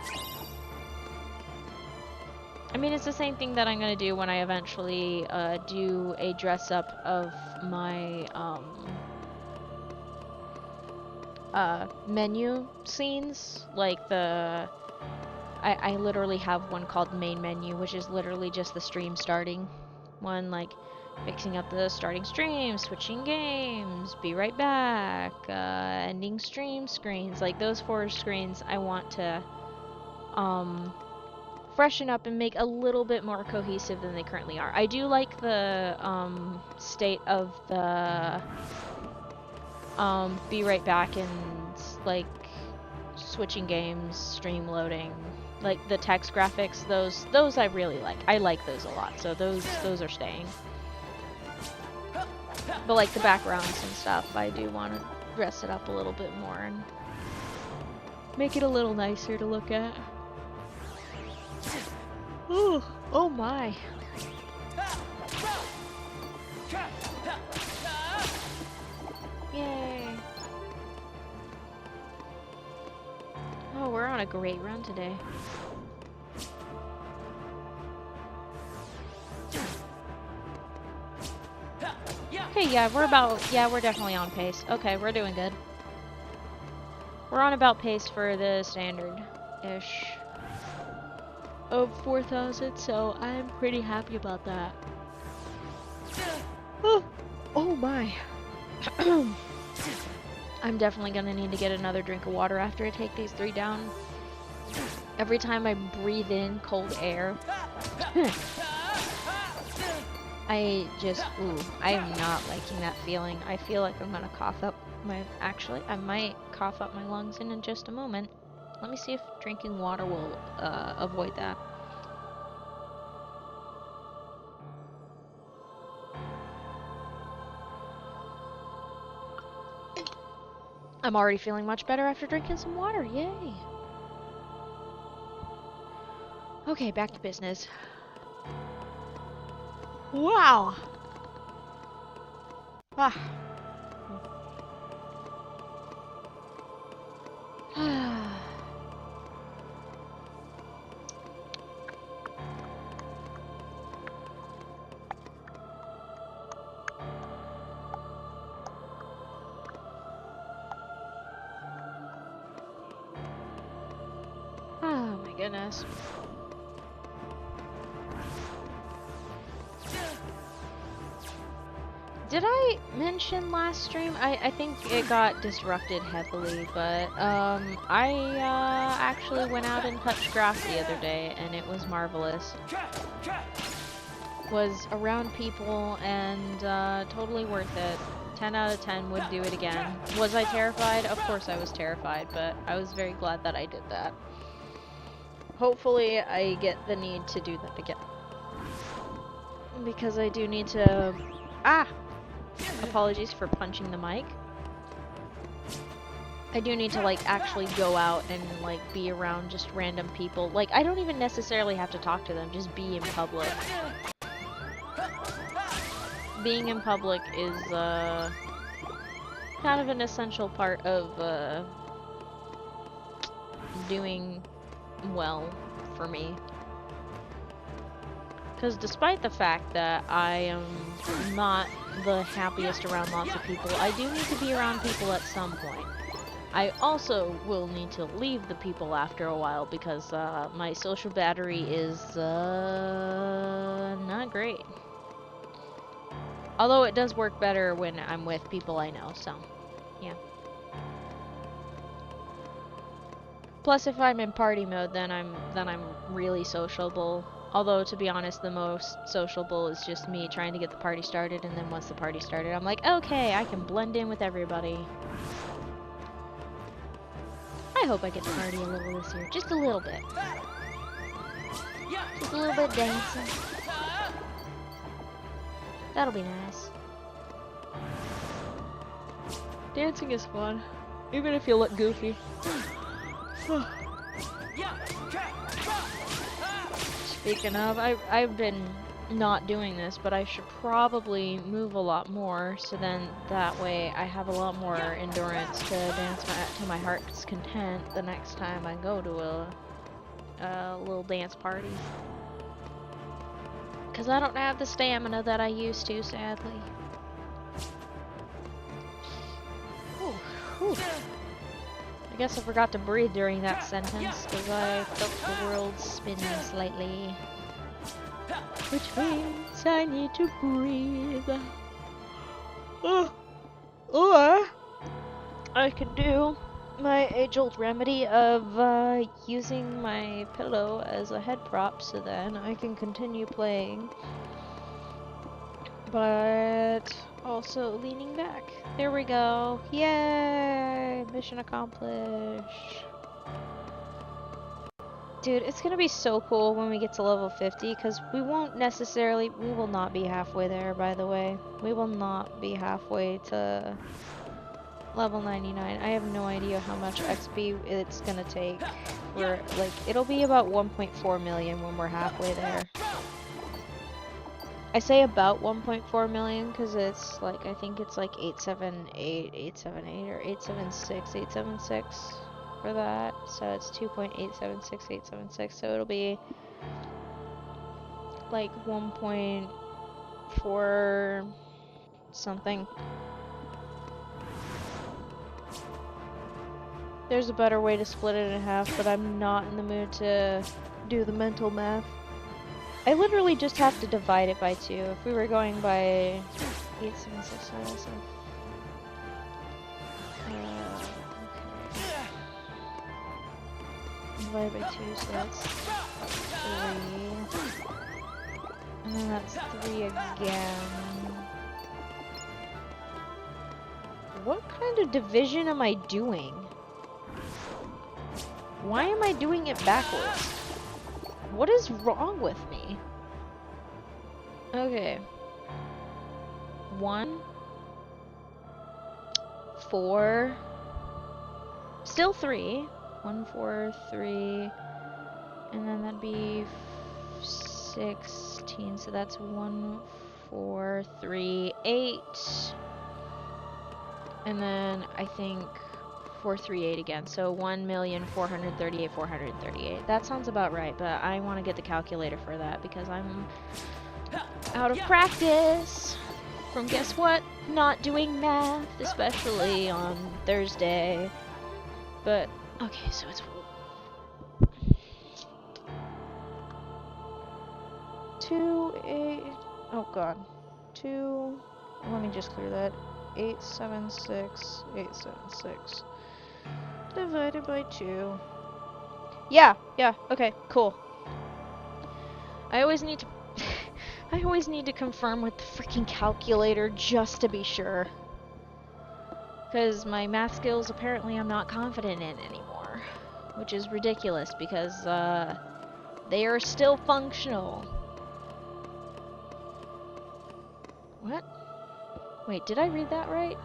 I mean, it's the same thing that I'm gonna do when I eventually do a dress up of my menu scenes, like the I literally have one called main menu, which is literally just the stream starting one, like fixing up the starting stream, switching games, be right back, ending stream screens. Like those 4 screens I want to freshen up and make a little bit more cohesive than they currently are. I do like the state of the be right back and like switching games, stream loading, like the text graphics. Those I really like. I like those a lot. So those are staying. But like the backgrounds and stuff, I do want to dress it up a little bit more and make it a little nicer to look at. Ooh, oh my. Yay. Oh, we're on a great run today. Okay, yeah, we're definitely on pace. Okay, we're doing good. We're on about pace for the standard-ish of 4,000, so I'm pretty happy about that. Oh my. I'm definitely gonna need to get another drink of water after I take these 3 down. Every time I breathe in cold air, I am not liking that feeling. I feel like I'm gonna cough up actually, I might cough up my lungs in just a moment. Let me see if drinking water will avoid that. I'm already feeling much better after drinking some water. Yay! Okay, back to business. Wow! Ah. Oh my goodness. Did I mention last stream? I think it got disrupted heavily, but I actually went out and touched grass the other day, and it was marvelous. Was around people, and totally worth it. 10 out of 10 would do it again. Was I terrified? Of course I was terrified, but I was very glad that I did that. hopefully I get the need to do that again. Because I do need to... Ah! Apologies for punching the mic. I do need to, like, actually go out and, like, be around just random people. Like, I don't even necessarily have to talk to them, just be in public. Being in public is, kind of an essential part of, doing well for me. Because despite the fact that I am not the happiest around lots of people, I do need to be around people at some point. I also will need to leave the people after a while because my social battery is not great. Although it does work better when I'm with people I know, so yeah. Plus, if I'm in party mode, then I'm really sociable. Although, to be honest, the most sociable is just me trying to get the party started, and then once the party started, I'm like, okay, I can blend in with everybody. I hope I get to party a little this year. Just a little bit. Just a little bit dancing. That'll be nice. Dancing is fun. Even if you look goofy. Speaking of, I've been not doing this, but I should probably move a lot more, so then that way I have a lot more endurance to dance to my heart's content the next time I go to a little dance party. Because I don't have the stamina that I used to, sadly. Ooh, whew. I guess I forgot to breathe during that sentence, because I felt the world spin slightly. Which means I need to breathe. Or I could do my age-old remedy of using my pillow as a head prop, so then I can continue playing, but also leaning back. There we go. Yay! Mission accomplished. Dude, it's gonna be so cool when we get to level 50, because we will not be halfway there, by the way. We will not be halfway to level 99. I have no idea how much XP it's gonna take. It'll be about 1.4 million when we're halfway there. I say about 1.4 million because it's like, I think it's like 878, 878, or 876, 876 for that. So it's 2.876, 876. So it'll be like 1.4 something. There's a better way to split it in half, but I'm not in the mood to do the mental math. I literally just have to divide it by 2. If we were going by 876, okay. Divided by 2, so that's 3. And then that's 3 again. What kind of division am I doing? Why am I doing it backwards? What is wrong with me? Okay. 1, 4, still 3. 1, 4, 3, and then that'd be 16. So that's 1, 4, 3, 8, and then I think 438 again, so 1,438,438. That sounds about right, but I want to get the calculator for that because I'm out of practice from, guess what? Not doing math, especially on Thursday. But okay, so it's 2, 8. Oh god, 2. Let me just clear that. 876, 876. Divided by 2. Yeah, okay, cool. I always need to I always need to confirm with the freaking calculator just to be sure. Because my math skills apparently I'm not confident in anymore. Which is ridiculous because They are still functional. What? Wait, did I read that right?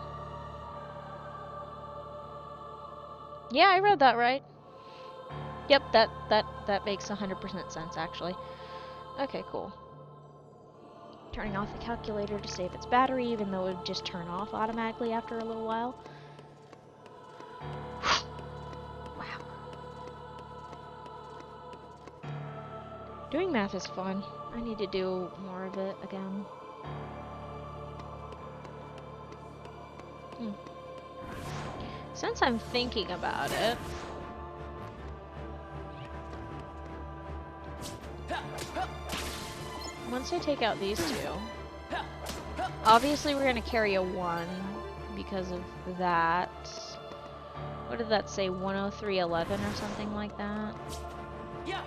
Yeah, I read that right. Yep, that makes 100% sense, actually. Okay, cool. Turning off the calculator to save its battery, even though it would just turn off automatically after a little while. Wow. Doing math is fun. I need to do more of it again. Since I'm thinking about it... Once I take out these two... Obviously we're gonna carry a 1 because of that. What did that say? 103.11 or something like that? Yeah,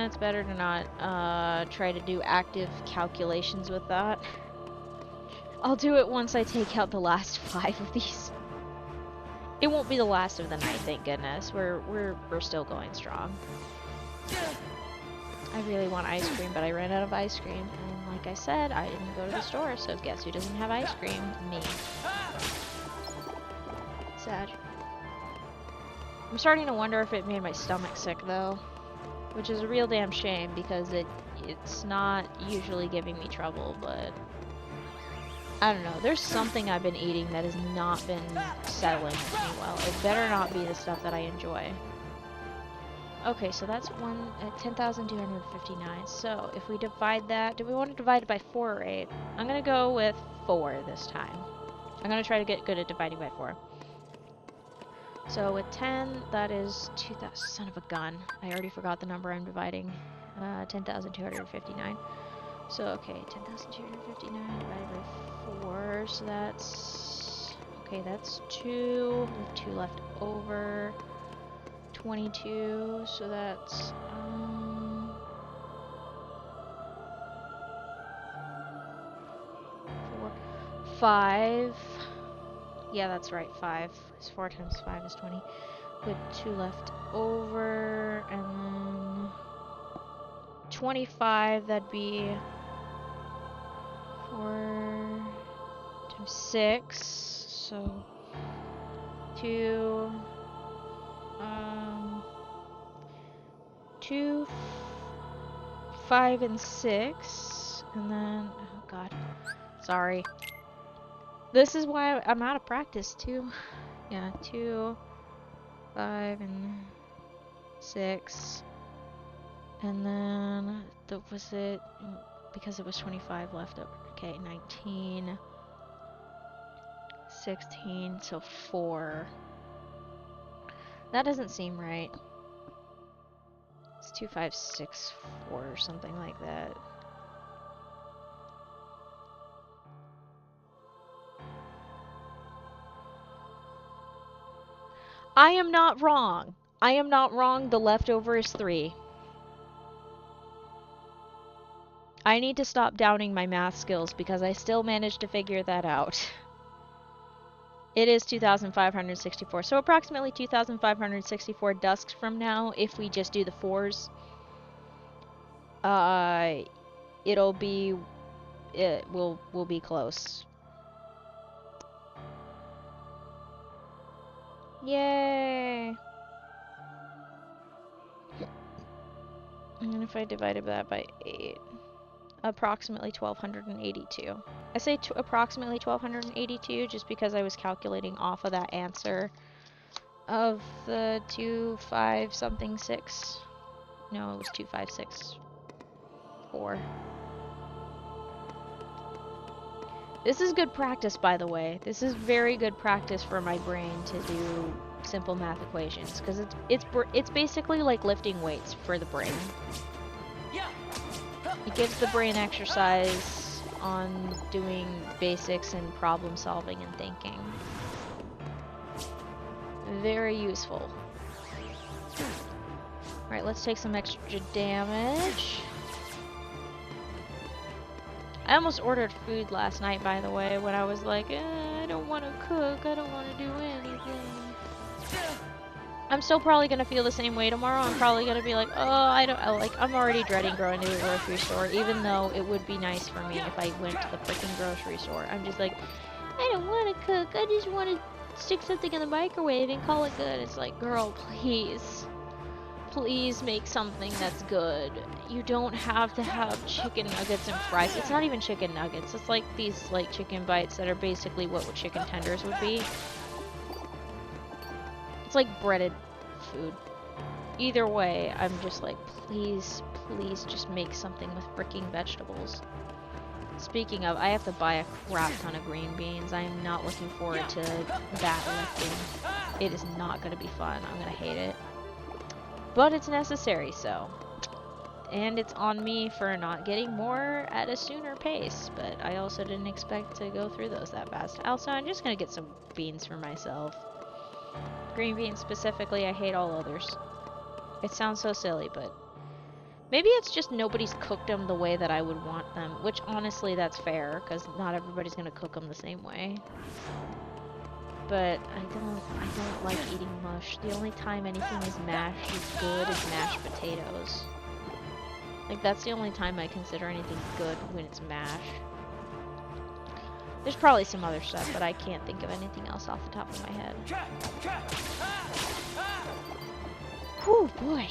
it's better to not try to do active calculations with that. I'll do it once I take out the last 5 of these. It won't be the last of the night, thank goodness. We're still going strong. I really want ice cream, but I ran out of ice cream, and like I said, I didn't go to the store, so guess who doesn't have ice cream? Me. Sad. I'm starting to wonder if it made my stomach sick, though. Which is a real damn shame, because it's not usually giving me trouble, but... I don't know, there's something I've been eating that has not been settling with me well. It better not be the stuff that I enjoy. Okay, so that's 10,259. So, if we divide that... Do we want to divide it by 4 or 8? I'm gonna go with 4 this time. I'm gonna try to get good at dividing by 4. So with 10, that is 2,000. Son of a gun. I already forgot the number I'm dividing. 10,259. So, okay, 10,259 divided by 4. So that's... Okay, that's 2. We have 2 left over. 22. So that's... 4. 5. Yeah, that's right, 5. 4 times 5 is 20. With 2 left over, and then 25, that'd be 4 times 6, so 2, 2, 5, and 6, and then, oh god, sorry. This is why I'm out of practice, too. Yeah, 2, 5, and 6. And then, was it, because it was 25 left over. Okay, 19, 16, so 4. That doesn't seem right. It's 2, 5, 6, 4 or something like that. I am not wrong. I am not wrong. The leftover is 3. I need to stop doubting my math skills because I still managed to figure that out. It is 2,564. So approximately 2,564 dusks from now, if we just do the 4s, it'll be... we'll be close. Yay! And if I divided that by 8, approximately 1,282. I say approximately 1,282 just because I was calculating off of that answer of the 2, 5, something 6. No, it was 2, 5, 6, 4. This is good practice, by the way. This is very good practice for my brain to do simple math equations, because it's basically like lifting weights for the brain. It gives the brain exercise on doing basics and problem solving and thinking. Very useful. Alright, let's take some extra damage. I almost ordered food last night, by the way, when I was like, I don't want to cook, I don't want to do anything. I'm still probably gonna feel the same way tomorrow. I'm probably gonna be like, oh, I'm already dreading going to the grocery store, even though it would be nice for me if I went to the freaking grocery store. I'm just like, I don't want to cook. I just want to stick something in the microwave and call it good. It's like, girl, please. Please make something that's good. You don't have to have chicken nuggets and fries. It's not even chicken nuggets. It's like these like chicken bites that are basically what chicken tenders would be. It's like breaded food. Either way, I'm just like, please, please just make something with freaking vegetables. Speaking of, I have to buy a crap ton of green beans. I am not looking forward to that lifting. It is not going to be fun. I'm going to hate it. But it's necessary, so. And it's on me for not getting more at a sooner pace. But I also didn't expect to go through those that fast. Also, I'm just going to get some beans for myself. Green beans specifically, I hate all others. It sounds so silly, but maybe it's just nobody's cooked them the way that I would want them, which honestly that's fair, because not everybody's gonna cook them the same way. But I don't like eating mush. The only time anything is mashed is good is mashed potatoes. Like, that's the only time I consider anything good, when it's mashed. There's probably some other stuff, but I can't think of anything else off the top of my head. Whew, boy.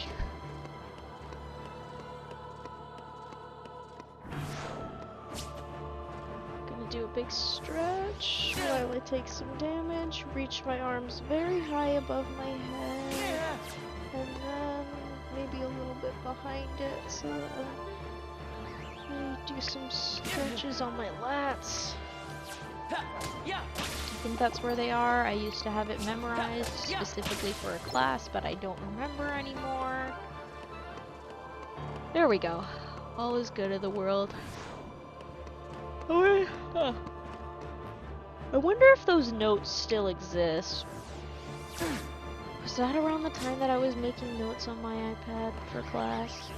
Gonna do a big stretch while I take some damage. Reach my arms very high above my head. And then maybe a little bit behind it so that I really do some stretches on my lats. I think that's where they are. I used to have it memorized specifically for a class, but I don't remember anymore. There we go. All is good in the world. I wonder if those notes still exist. Was that around the time that I was making notes on my iPad for class?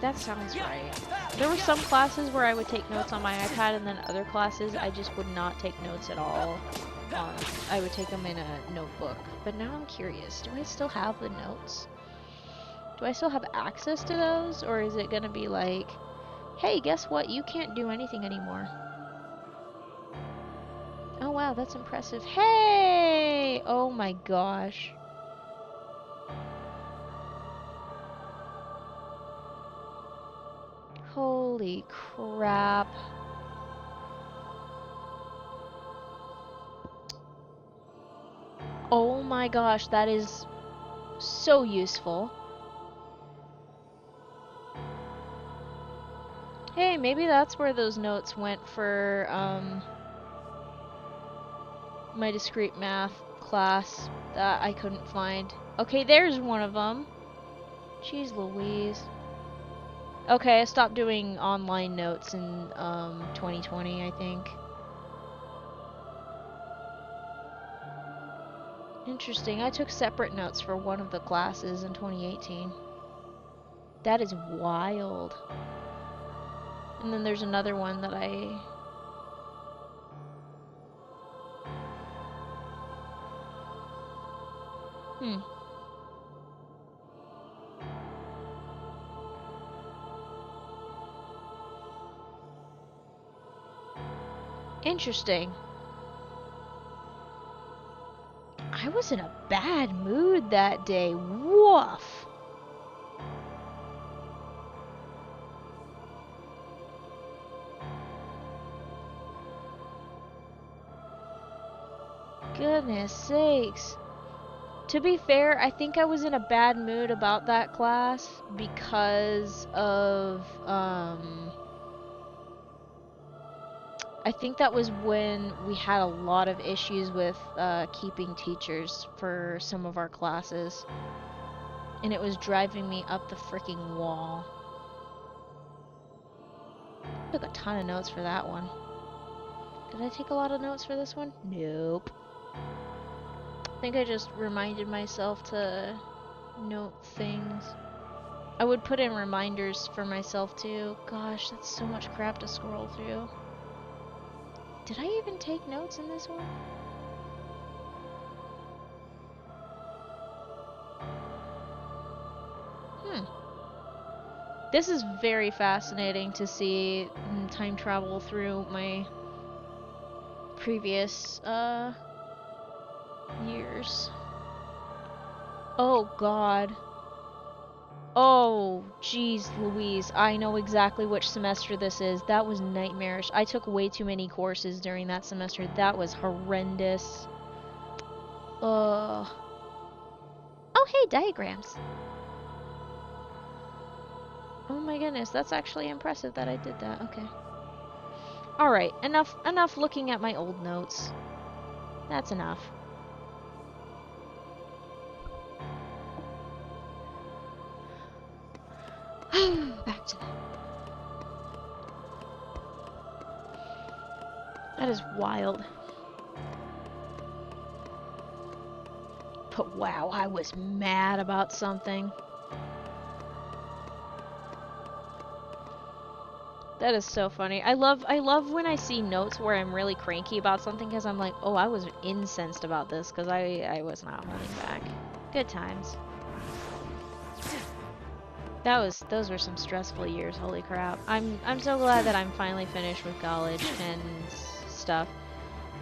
That sounds right. There were some classes where I would take notes on my iPad, and then other classes I just would not take notes at all. I would take them in a notebook. But now I'm curious, do I still have the notes? Do I still have access to those? Or is it gonna be like, hey, guess what? You can't do anything anymore. Oh wow, that's impressive. Hey! Oh my gosh. Holy crap. Oh my gosh, that is so useful. Hey, maybe that's where those notes went for my discrete math class that I couldn't find. Okay, there's one of them. Jeez Louise. Okay, I stopped doing online notes in 2020, I think. Interesting. I took separate notes for one of the classes in 2018. That is wild. And then there's another one that Interesting. I was in a bad mood that day. Woof. Goodness sakes. To be fair, I think I was in a bad mood about that class because of, I think that was when we had a lot of issues with keeping teachers for some of our classes. And it was driving me up the freaking wall. I took a ton of notes for that one. Did I take a lot of notes for this one? Nope. I think I just reminded myself to note things. I would put in reminders for myself too. Gosh, that's so much crap to scroll through. Did I even take notes in this one? This is very fascinating to see time travel through my previous years. Oh god. Oh, jeez Louise, I know exactly which semester this is. That was nightmarish. I took way too many courses during that semester. That was horrendous. Oh, hey, diagrams. Oh my goodness, that's actually impressive that I did that. Okay. Alright, enough looking at my old notes. That's enough. Back to that. That is wild. But wow, I was mad about something. That is so funny. I love when I see notes where I'm really cranky about something because I'm like, oh, I was incensed about this because I was not holding back. Good times. Those were some stressful years, holy crap. I'm so glad that I'm finally finished with college and stuff.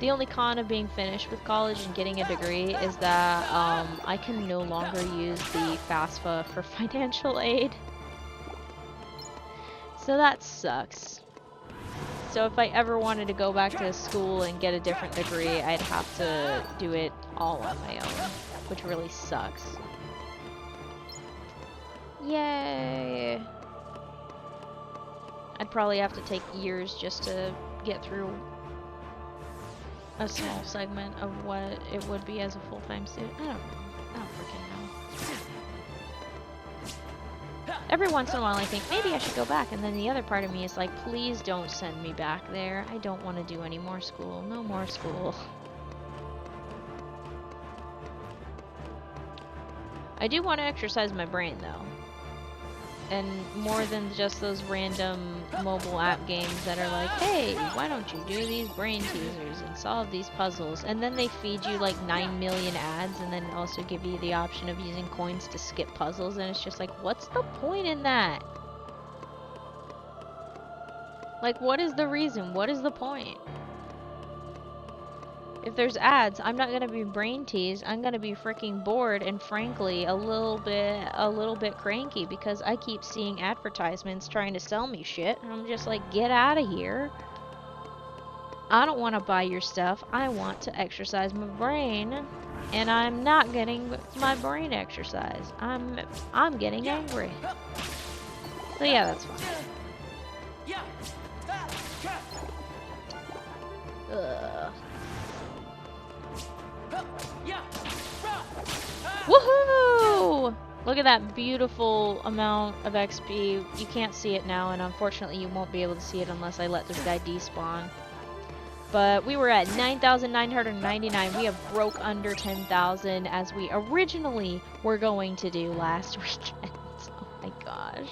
The only con of being finished with college and getting a degree is that I can no longer use the FAFSA for financial aid. So that sucks. So if I ever wanted to go back to school and get a different degree, I'd have to do it all on my own, which really sucks. Yay! I'd probably have to take years just to get through a small segment of what it would be as a full-time student. I don't know. I don't freaking know. Every once in a while I think, maybe I should go back, and then the other part of me is like, please don't send me back there. I don't want to do any more school. No more school. I do want to exercise my brain, though. And more than just those random mobile app games that are like, hey, why don't you do these brain teasers and solve these puzzles? And then they feed you like 9 million ads and then also give you the option of using coins to skip puzzles. And it's just like, what's the point in that? Like, what is the reason? What is the point? If there's ads, I'm not gonna be brain teased. I'm gonna be freaking bored and frankly a little bit cranky because I keep seeing advertisements trying to sell me shit. And I'm just like, get out of here. I don't want to buy your stuff. I want to exercise my brain, and I'm not getting my brain exercise. I'm getting angry. So yeah, that's fine. Ugh. Woohoo! Look at that beautiful amount of XP. You can't see it now, and unfortunately you won't be able to see it unless I let this guy despawn. But we were at 9,999. We have broke under 10,000 as we originally were going to do last weekend. Oh my gosh.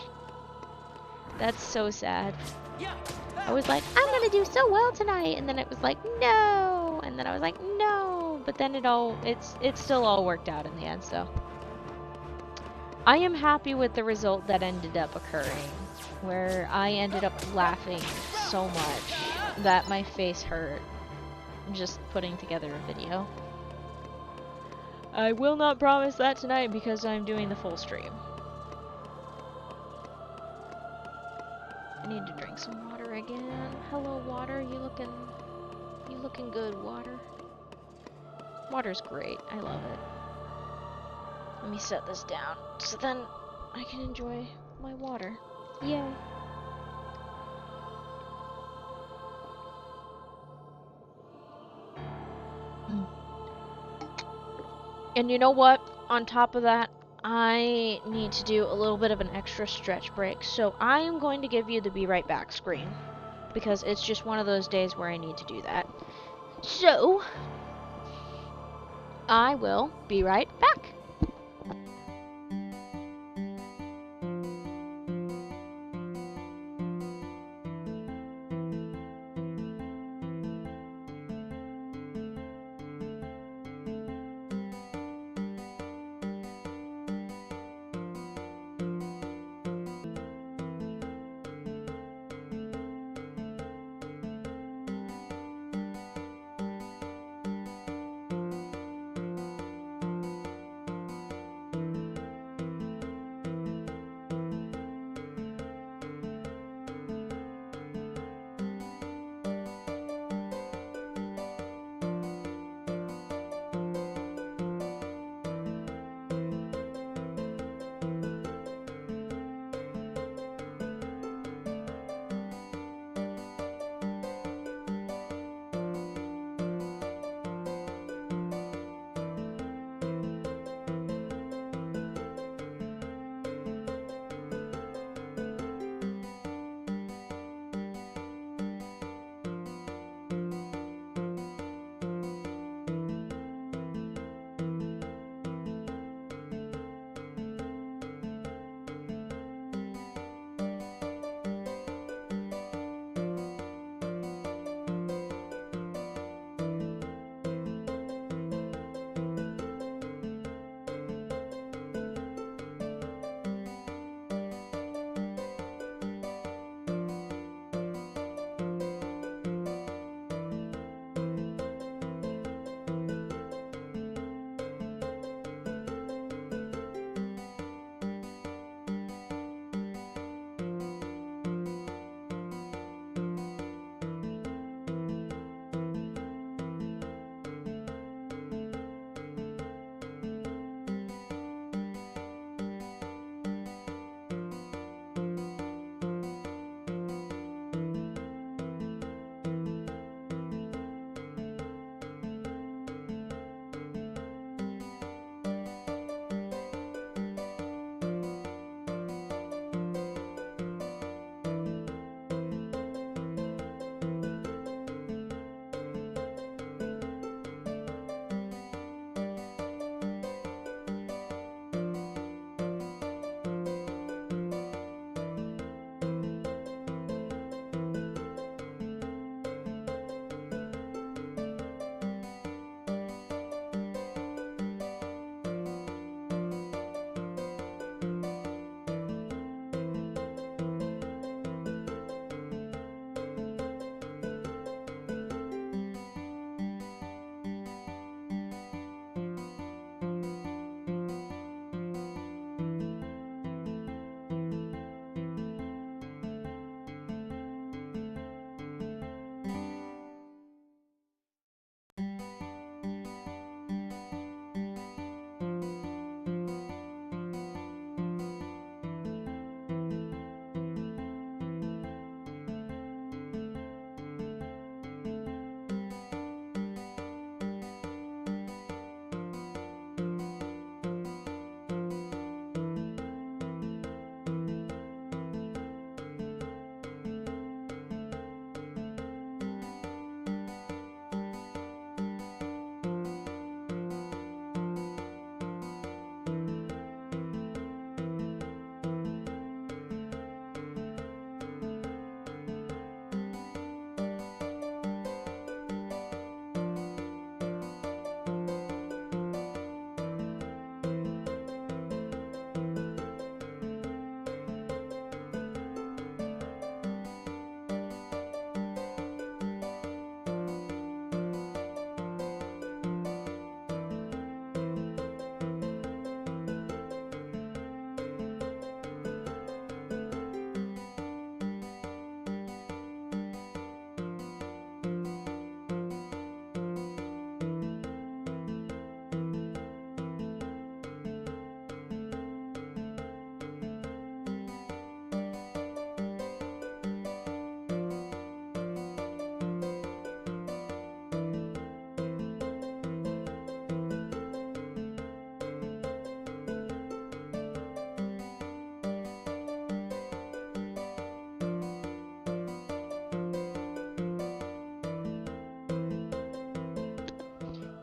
That's so sad. I was like, I'm gonna do so well tonight, and then it was like, no, and then I was like, no, but then it still all worked out in the end, so. I am happy with the result that ended up occurring, where I ended up laughing so much that my face hurt just putting together a video. I will not promise that tonight because I'm doing the full stream. I need to drink some water again. Hello, water. You looking good, water. Water's great. I love it. Let me set this down so then I can enjoy my water. Yay. And you know what? On top of that, I need to do a little bit of an extra stretch break. So I am going to give you the be right back screen because it's just one of those days where I need to do that. So I will be right back.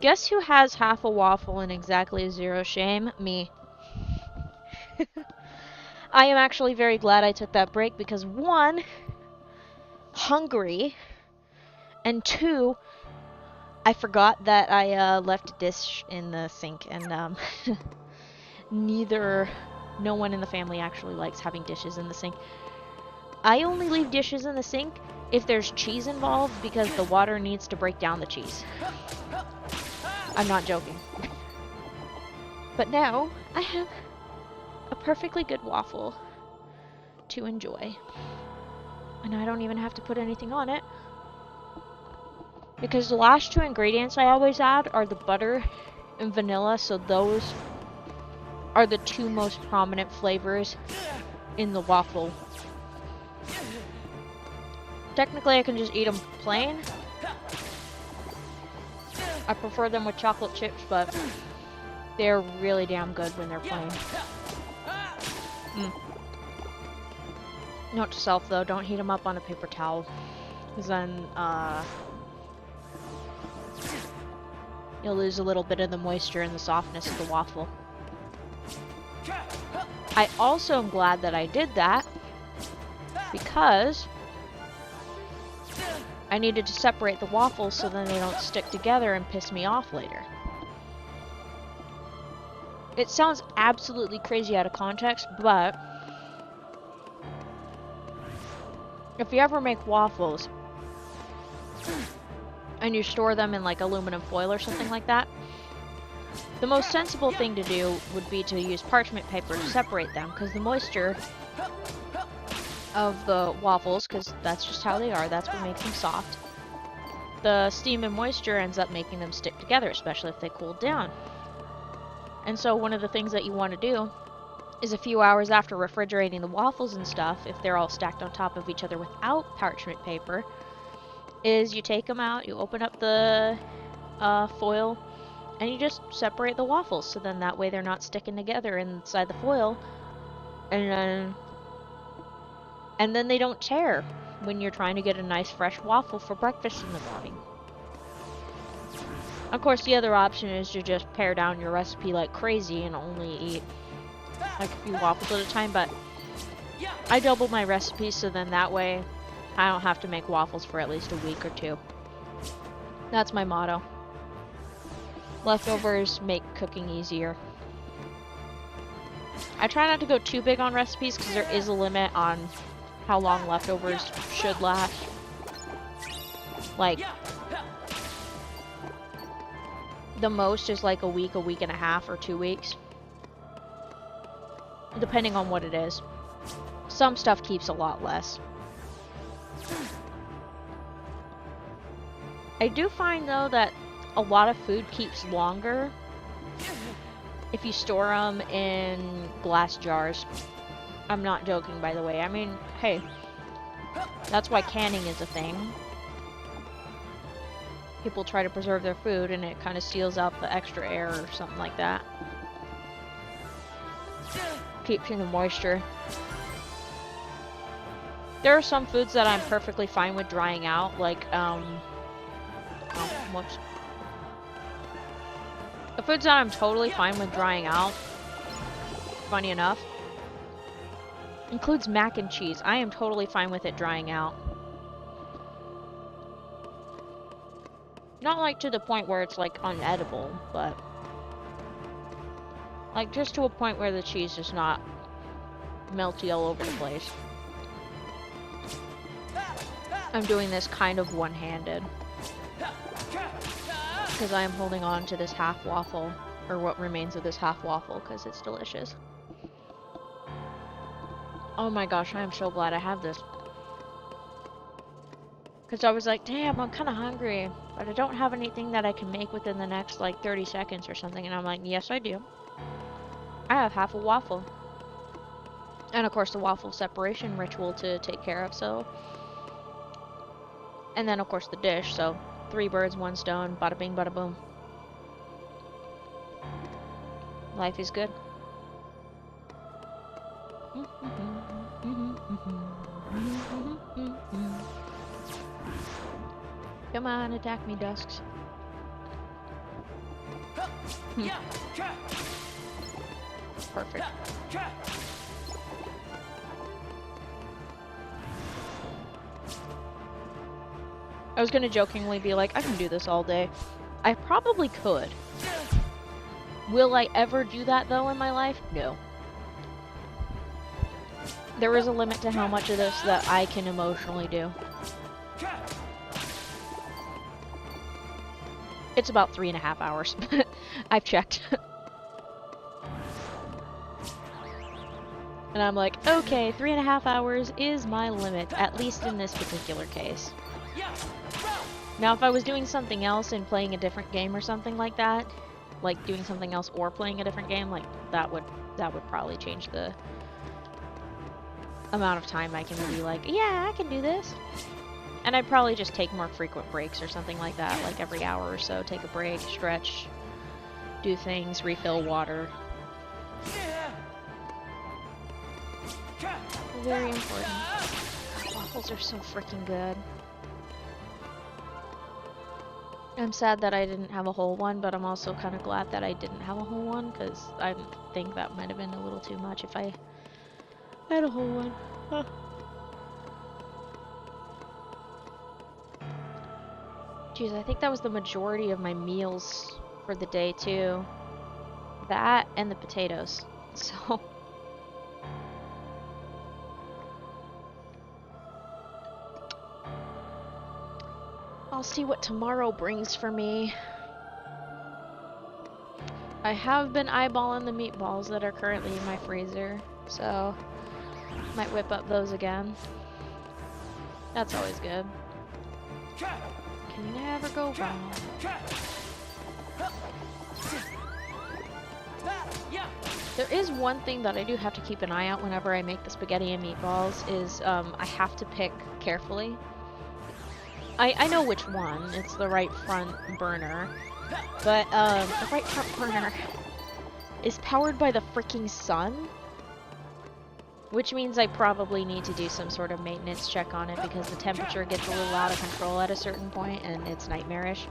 Guess who has half a waffle and exactly 0 shame? Me. I am actually very glad I took that break because 1, hungry, and 2, I forgot that I left a dish in the sink, and no one in the family actually likes having dishes in the sink. I only leave dishes in the sink if there's cheese involved because the water needs to break down the cheese. I'm not joking. But now I have a perfectly good waffle to enjoy. And I don't even have to put anything on it. Because the last 2 ingredients I always add are the butter and vanilla, so those are the 2 most prominent flavors in the waffle. Technically, I can just eat them plain. I prefer them with chocolate chips, but they're really damn good when they're plain. Note to self, though, don't heat them up on a paper towel. Because then, you'll lose a little bit of the moisture and the softness of the waffle. I also am glad that I did that because I needed to separate the waffles so then they don't stick together and piss me off later. It sounds absolutely crazy out of context, but if you ever make waffles and you store them in like aluminum foil or something like that, the most sensible thing to do would be to use parchment paper to separate them, because the moisture of the waffles, because that's just how they are, that's what makes them soft. The steam and moisture ends up making them stick together, especially if they cool down. And so one of the things that you want to do is a few hours after refrigerating the waffles and stuff, if they're all stacked on top of each other without parchment paper, is you take them out, you open up the foil, and you just separate the waffles, so then that way they're not sticking together inside the foil, and then they don't tear when you're trying to get a nice fresh waffle for breakfast in the morning. Of course, the other option is to just pare down your recipe like crazy and only eat like a few waffles at a time, but I double my recipes so then that way I don't have to make waffles for at least a week or 2. That's my motto. Leftovers make cooking easier. I try not to go too big on recipes because there is a limit on how long leftovers should last. Like, the most is like a week and a half, or 2 weeks. Depending on what it is. Some stuff keeps a lot less. I do find, though, that a lot of food keeps longer if you store them in glass jars. I'm not joking, by the way. I mean, hey, that's why canning is a thing. People try to preserve their food and it kind of seals out the extra air or something like that. Keeps in the moisture. There are some foods that I'm perfectly fine with drying out, like, whoops. The foods that I'm totally fine with drying out, funny enough, includes mac and cheese. I am totally fine with it drying out. Not like to the point where it's like unedible, but like just to a point where the cheese is not melty all over the place. I'm doing this kind of one-handed because I am holding on to this half waffle, or what remains of this half waffle, because it's delicious. Oh my gosh, I am so glad I have this. Because I was like, damn, I'm kind of hungry, but I don't have anything that I can make within the next like 30 seconds or something. And I'm like, yes, I do. I have half a waffle. And of course the waffle separation ritual to take care of, so. And then of course the dish, so 3 birds, 1 stone, bada bing, bada boom. Life is good. Come on, attack me, Dusks. Perfect. I was gonna jokingly be like, I can do this all day. I probably could. Will I ever do that though in my life? No. There is a limit to how much of this that I can emotionally do. It's about 3.5 hours. I've checked. And I'm like, okay, 3.5 hours is my limit, at least in this particular case. Now, if I was doing something else and playing a different game or something like that, like doing something else or playing a different game, like that would probably change the amount of time I can be like, yeah, I can do this. And I'd probably just take more frequent breaks or something like that, like every hour or so, take a break, stretch, do things, refill water. Very important. Waffles are so freaking good. I'm sad that I didn't have a whole one, but I'm also kind of glad that I didn't have a whole one, because I think that might have been a little too much if I had a whole one. Huh. Jeez, I think that was the majority of my meals for the day, too. That and the potatoes. So... I'll see what tomorrow brings for me. I have been eyeballing the meatballs that are currently in my freezer, so might whip up those again. That's always good. Can never go wrong. There is one thing that I do have to keep an eye out whenever I make the spaghetti and meatballs, is I have to pick carefully. I know which one, it's the right front burner, but the right front burner is powered by the freaking sun, which means I probably need to do some sort of maintenance check on it because the temperature gets a little out of control at a certain point and it's nightmarish.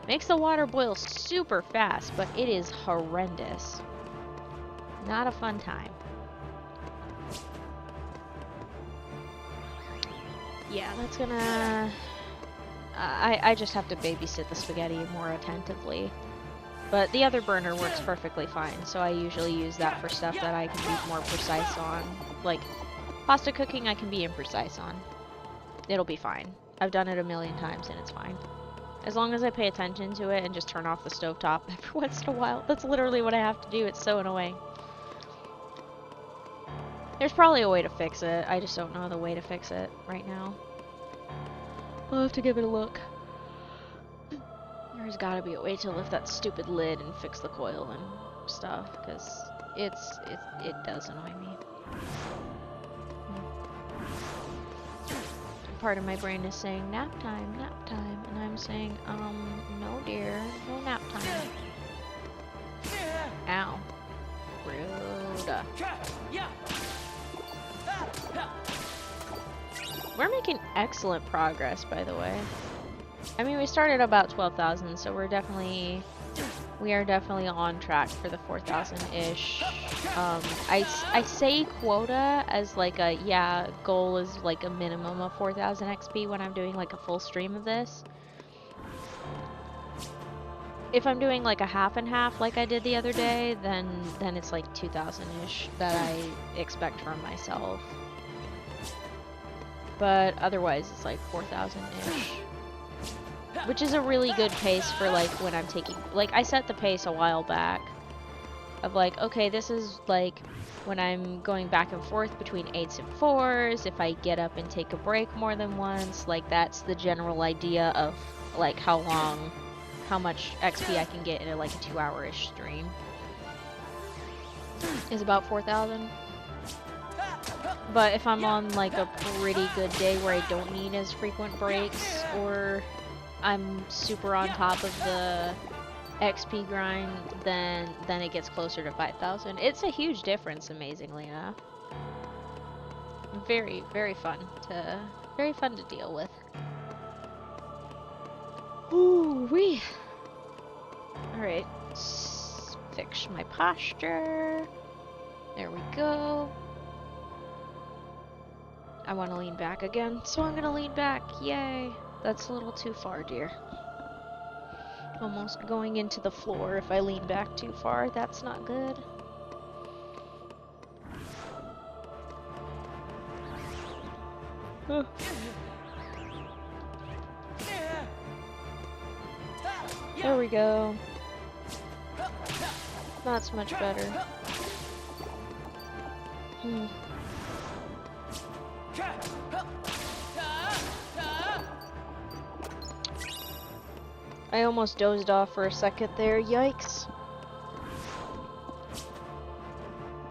Makes the water boil super fast, but it is horrendous. Not a fun time. Yeah, that's gonna... I just have to babysit the spaghetti more attentively. But the other burner works perfectly fine, so I usually use that for stuff that I can be more precise on. Like, pasta cooking I can be imprecise on. It'll be fine. I've done it a million times and it's fine. As long as I pay attention to it and just turn off the stovetop every once in a while. That's literally what I have to do, it's so annoying. There's probably a way to fix it, I just don't know the way to fix it right now. I'll have to give it a look. There's gotta be a way to lift that stupid lid and fix the coil and stuff, because it does annoy me. Part of my brain is saying nap time, and I'm saying, no dear, no nap time. Ow. Rude. We're making excellent progress, by the way. I mean, we started about 12,000, so we are definitely on track for the 4,000-ish. I say quota as like a, yeah, goal is like a minimum of 4,000 XP when I'm doing like a full stream of this. If I'm doing like a half and half like I did the other day, then it's like 2,000-ish that I expect from myself. But otherwise it's like 4,000-ish. Which is a really good pace for like when I'm taking, like I set the pace a while back of like, okay, this is like when I'm going back and forth between 8s and 4s, if I get up and take a break more than once, like that's the general idea of like how much XP I can get in like a 2-hour-ish stream. Is about 4,000. But if I'm on like a pretty good day where I don't need as frequent breaks, or I'm super on top of the XP grind, then it gets closer to 5,000. It's a huge difference, amazingly enough. Very, very fun to deal with. Ooh wee. All right. fix my posture. There we go. I want to lean back again, so I'm gonna lean back. Yay! That's a little too far, dear. Almost going into the floor if I lean back too far. That's not good. There we go. That's much better. I almost dozed off for a second there. Yikes.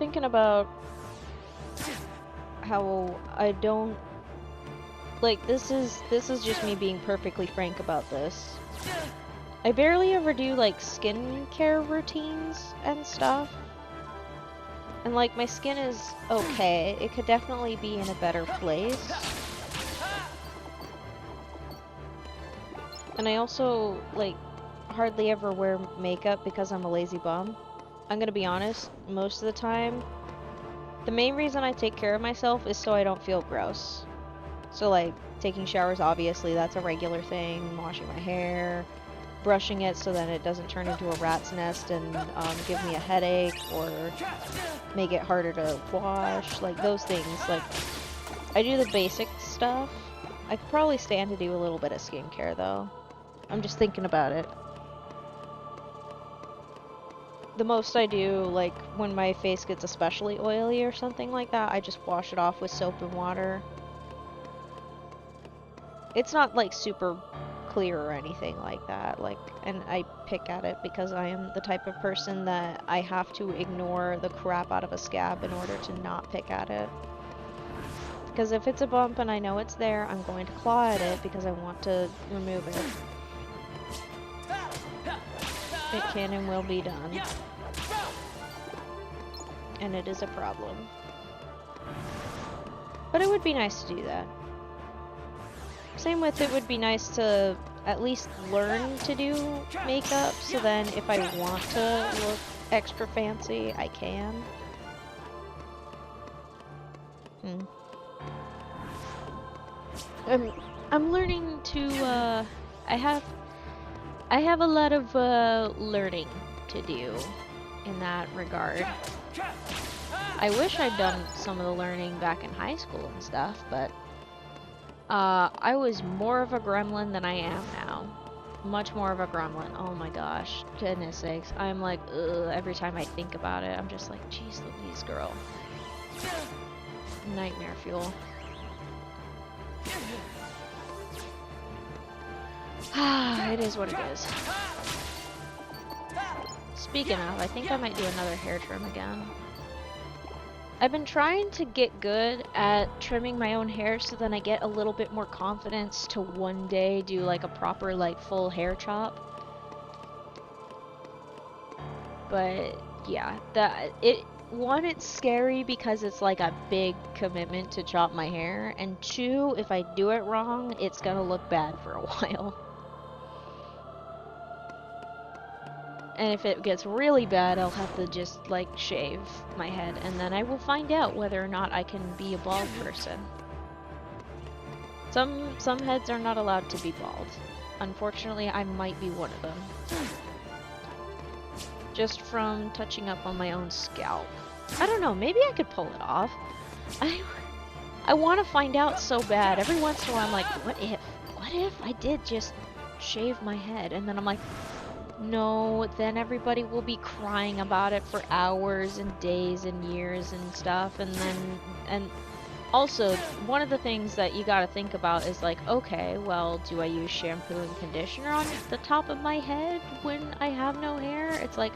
Thinking about how I don't like this is just me being perfectly frank about this. I barely ever do like skincare routines and stuff. And like my skin is okay. It could definitely be in a better place. And I also like hardly ever wear makeup because I'm a lazy bum. I'm gonna be honest, most of the time the main reason I take care of myself is so I don't feel gross. So like taking showers, obviously that's a regular thing, washing my hair, brushing it so that it doesn't turn into a rat's nest and give me a headache or make it harder to wash, like those things. Like I do the basic stuff. I could probably stand to do a little bit of skincare though. I'm just thinking about it. The most I do, like when my face gets especially oily or something like that, I just wash it off with soap and water. It's not like super clear or anything like that, like, and I pick at it because I am the type of person that I have to ignore the crap out of a scab in order to not pick at it. Because if it's a bump and I know it's there, I'm going to claw at it because I want to remove it. It can and will be done. And it is a problem. But it would be nice to do that. Same with it would be nice to at least learn to do makeup, so then if I want to look extra fancy, I can. I'm learning to, I have a lot of learning to do in that regard. I wish I'd done some of the learning back in high school and stuff, but I was more of a gremlin than I am now. Much more of a gremlin. Oh my gosh, goodness sakes. I'm like, ugh, every time I think about it, I'm just like, geez Louise, girl. Nightmare fuel. It is what it is. Speaking of, I think I might do another hair trim again. I've been trying to get good at trimming my own hair so then I get a little bit more confidence to one day do like a proper like full hair chop. But yeah, one, it's scary because it's like a big commitment to chop my hair, and two, if I do it wrong, it's gonna look bad for a while. And if it gets really bad, I'll have to just, like, shave my head, and then I will find out whether or not I can be a bald person. Some heads are not allowed to be bald. Unfortunately, I might be one of them. Just from touching up on my own scalp. I don't know, maybe I could pull it off. I want to find out so bad. Every once in a while I'm like, what if I did just shave my head? And then I'm like, no, then everybody will be crying about it for hours and days and years and stuff, and also, one of the things that you gotta think about is like, okay, well, do I use shampoo and conditioner on the top of my head when I have no hair? It's like,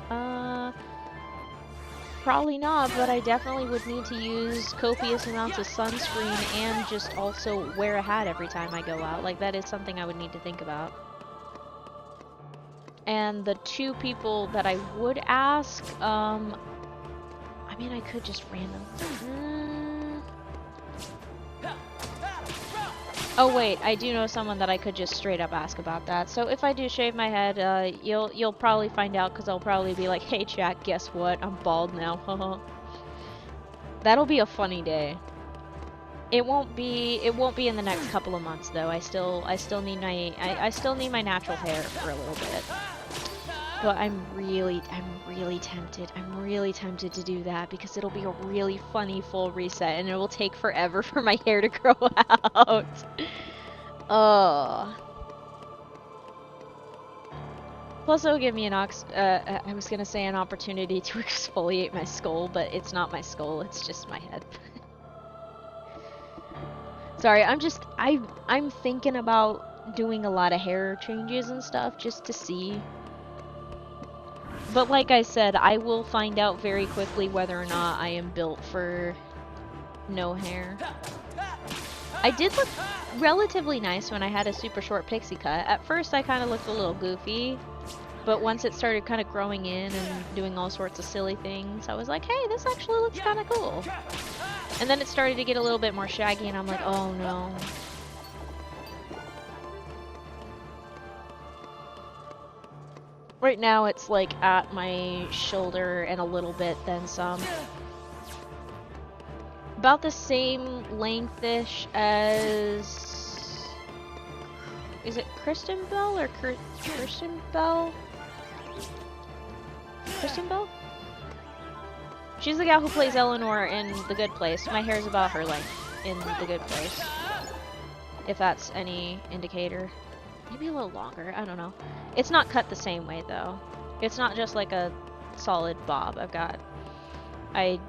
probably not, but I definitely would need to use copious amounts of sunscreen and just also wear a hat every time I go out. Like, that is something I would need to think about. And the two people that I would ask, I mean, I could just randomly. Oh wait, I do know someone that I could just straight up ask about that. So if I do shave my head, you'll probably find out because I'll probably be like, "Hey Jack, guess what? I'm bald now." Haha. That'll be a funny day. It won't be in the next couple of months though. I still need I still need my natural hair for a little bit. But I'm really tempted. I'm really tempted to do that because it'll be a really funny full reset and it will take forever for my hair to grow out. Oh. Plus it'll give me I was gonna say an opportunity to exfoliate my skull, but it's not my skull, it's just my head. Sorry, I'm thinking about doing a lot of hair changes and stuff just to see. But like I said, I will find out very quickly whether or not I am built for no hair. I did look relatively nice when I had a super short pixie cut. At first I kind of looked a little goofy, but once it started kind of growing in and doing all sorts of silly things, I was like, hey, this actually looks kind of cool. And then it started to get a little bit more shaggy and I'm like, oh no. Right now it's like at my shoulder and a little bit then some. About the same length-ish as... Is it Kristen Bell or Kristen Bell? Kristen Bell? She's the gal who plays Eleanor in The Good Place. My hair's about her length in The Good Place. If that's any indicator. Maybe a little longer, I don't know. It's not cut the same way though. It's not just like a solid bob. I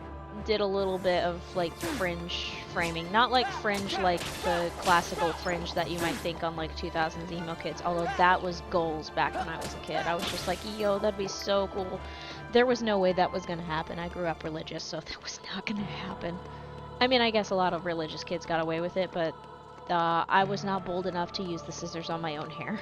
did a little bit of like fringe framing. Not like fringe like the classical fringe that you might think on like 2000s emo kids, although that was goals back when I was a kid. I was just like, yo, that'd be so cool. There was no way that was gonna happen. I grew up religious, so that was not gonna happen. I mean, I guess a lot of religious kids got away with it, but I was not bold enough to use the scissors on my own hair.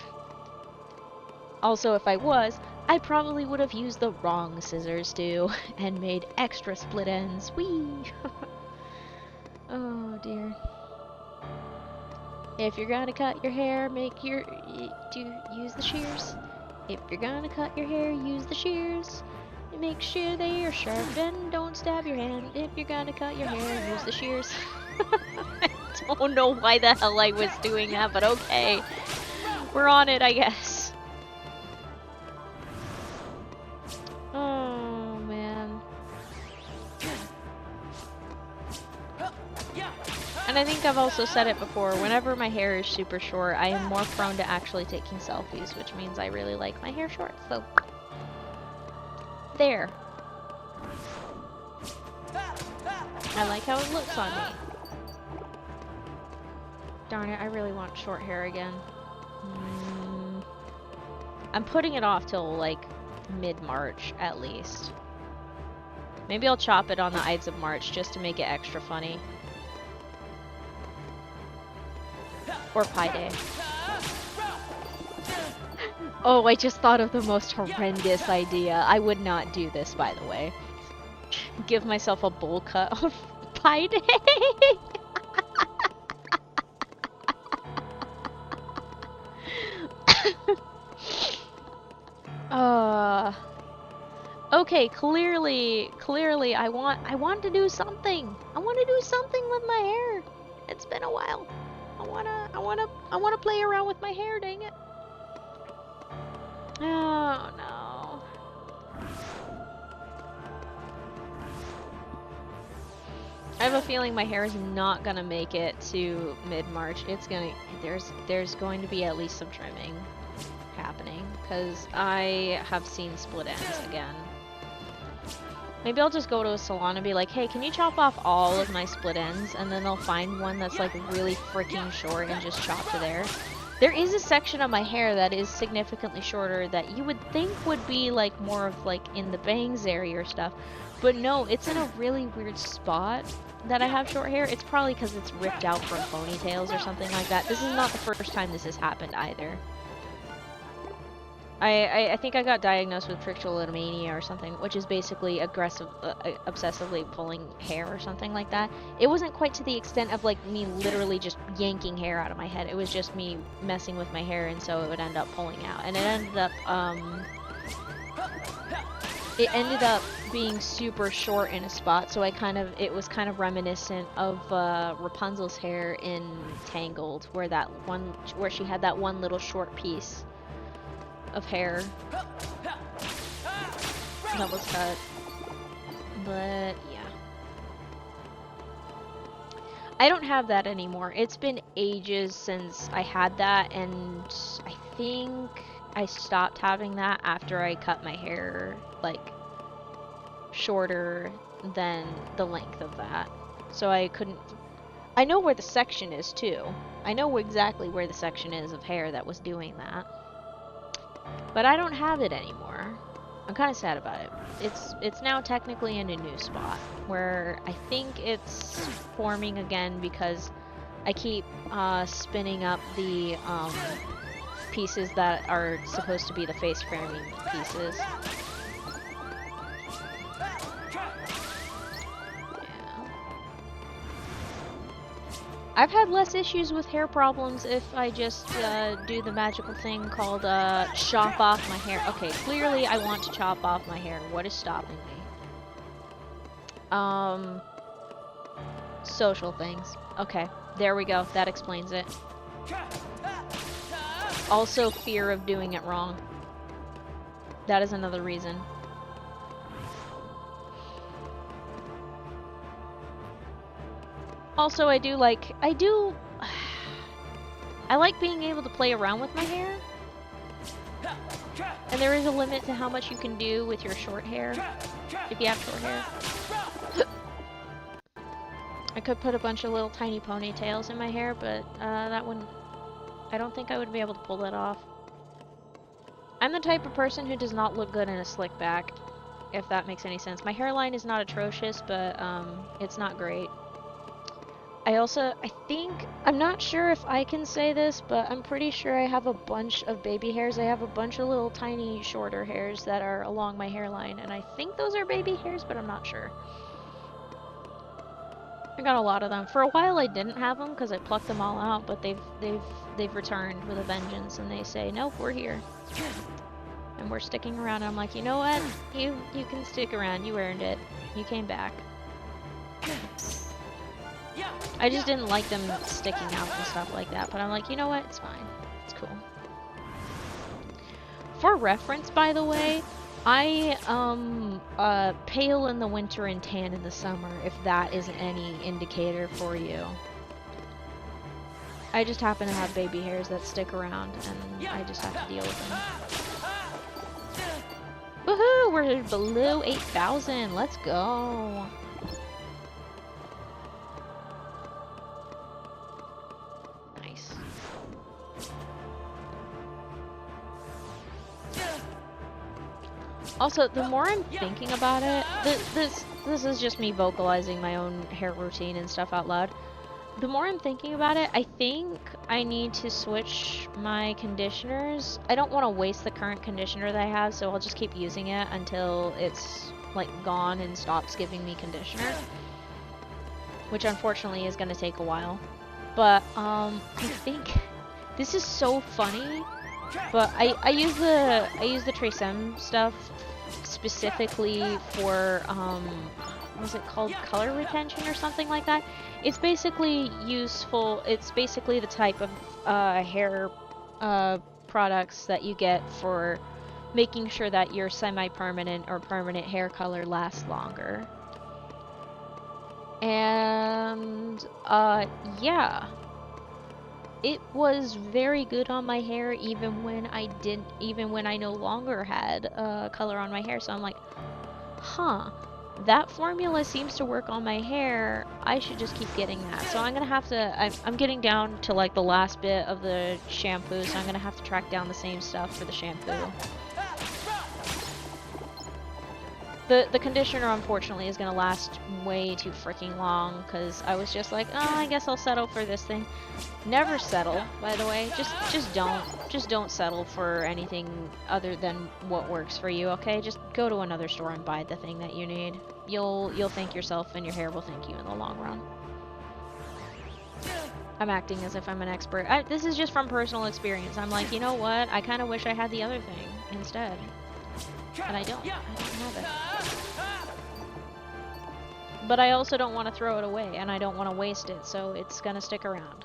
Also, if I was, I probably would have used the wrong scissors too, and made extra split ends. Whee! Oh dear. If you're gonna cut your hair, use the shears. If you're gonna cut your hair, use the shears. Make sure they are sharp and don't stab your hand. If you're gonna cut your hair, use the shears. I don't know why the hell I was doing that, but okay. We're on it, I guess. Oh, man. And I think I've also said it before, whenever my hair is super short, I am more prone to actually taking selfies, which means I really like my hair short, so... There. I like how it looks on me. Darn it, I really want short hair again. I'm putting it off till, like, mid-March, at least. Maybe I'll chop it on the Ides of March, just to make it extra funny. Or Pi Day. Oh, I just thought of the most horrendous idea. I would not do this, by the way. Give myself a bowl cut on Pi Day. Okay, clearly I want to do something. I want to do something with my hair. It's been a while. I wanna play around with my hair, dang it. Oh no. I have a feeling my hair is not gonna make it to mid-March. It's gonna there's going to be at least some trimming happening because I have seen split ends again. Maybe I'll just go to a salon and be like, hey, can you chop off all of my split ends? And then they'll find one that's like really freaking short and just chop to there. There is a section of my hair that is significantly shorter that you would think would be like more of like in the bangs area or stuff. But no, it's in a really weird spot that I have short hair. It's probably because it's ripped out from ponytails or something like that. This is not the first time this has happened either. I think I got diagnosed with trichotillomania or something, which is basically obsessively pulling hair or something like that. It wasn't quite to the extent of like me literally just yanking hair out of my head. It was just me messing with my hair, and so it would end up pulling out. And it ended up being super short in a spot, so it was kind of reminiscent of Rapunzel's hair in Tangled, where she had that one little short piece of hair that was cut. But yeah, I don't have that anymore. It's been ages since I had that, and I think I stopped having that after I cut my hair like shorter than the length of that. So I know where the section is too. I know exactly where the section is of hair that was doing that. But I don't have it anymore. I'm kind of sad about it. It's now technically in a new spot where I think it's forming again because I keep spinning up the pieces that are supposed to be the face framing pieces. I've had less issues with hair problems if I just do the magical thing called chop off my hair. Okay, clearly I want to chop off my hair. What is stopping me? Social things. Okay, there we go. That explains it. Also, fear of doing it wrong. That is another reason. Also, I like being able to play around with my hair. And there is a limit to how much you can do with your short hair, if you have short hair. I could put a bunch of little tiny ponytails in my hair, but I don't think I would be able to pull that off. I'm the type of person who does not look good in a slick back, if that makes any sense. My hairline is not atrocious, but it's not great. I'm not sure if I can say this, but I'm pretty sure I have a bunch of baby hairs. I have a bunch of little tiny shorter hairs that are along my hairline, and I think those are baby hairs, but I'm not sure. I got a lot of them. For a while I didn't have them because I plucked them all out, but they've returned with a vengeance, and they say, nope, we're here. And we're sticking around. And I'm like, you know what? You can stick around. You earned it. You came back. I just didn't like them sticking out and stuff like that, but I'm like, you know what? It's fine. It's cool. For reference, by the way, I pale in the winter and tan in the summer, if that is any indicator for you. I just happen to have baby hairs that stick around, and I just have to deal with them. Woohoo! We're below 8,000. Let's go. Also, the more I'm thinking about it, this is just me vocalizing my own hair routine and stuff out loud. The more I'm thinking about it, I think I need to switch my conditioners. I don't want to waste the current conditioner that I have, so I'll just keep using it until it's like gone and stops giving me conditioner. Which unfortunately is going to take a while. But I think this is so funny. But I use the Tresemme stuff specifically for what's it called, color retention or something like that. It's basically useful. It's basically the type of hair products that you get for making sure that your semi-permanent or permanent hair color lasts longer. And yeah. It was very good on my hair even when I no longer had color on my hair. So I'm like, huh, that formula seems to work on my hair. I should just keep getting that. So I'm gonna have to, I'm getting down to like the last bit of the shampoo, so I'm gonna have to track down the same stuff for the shampoo. The conditioner, unfortunately, is gonna last way too freaking long, because I was just like, oh, I guess I'll settle for this thing. Never settle, by the way. Just don't settle for anything other than what works for you, okay? Just go to another store and buy the thing that you need. You'll thank yourself, and your hair will thank you in the long run. I'm acting as if I'm an expert. This is just from personal experience. I'm like, you know what? I kind of wish I had the other thing instead. And I don't. I don't have it. But I also don't want to throw it away, and I don't want to waste it, so it's gonna stick around.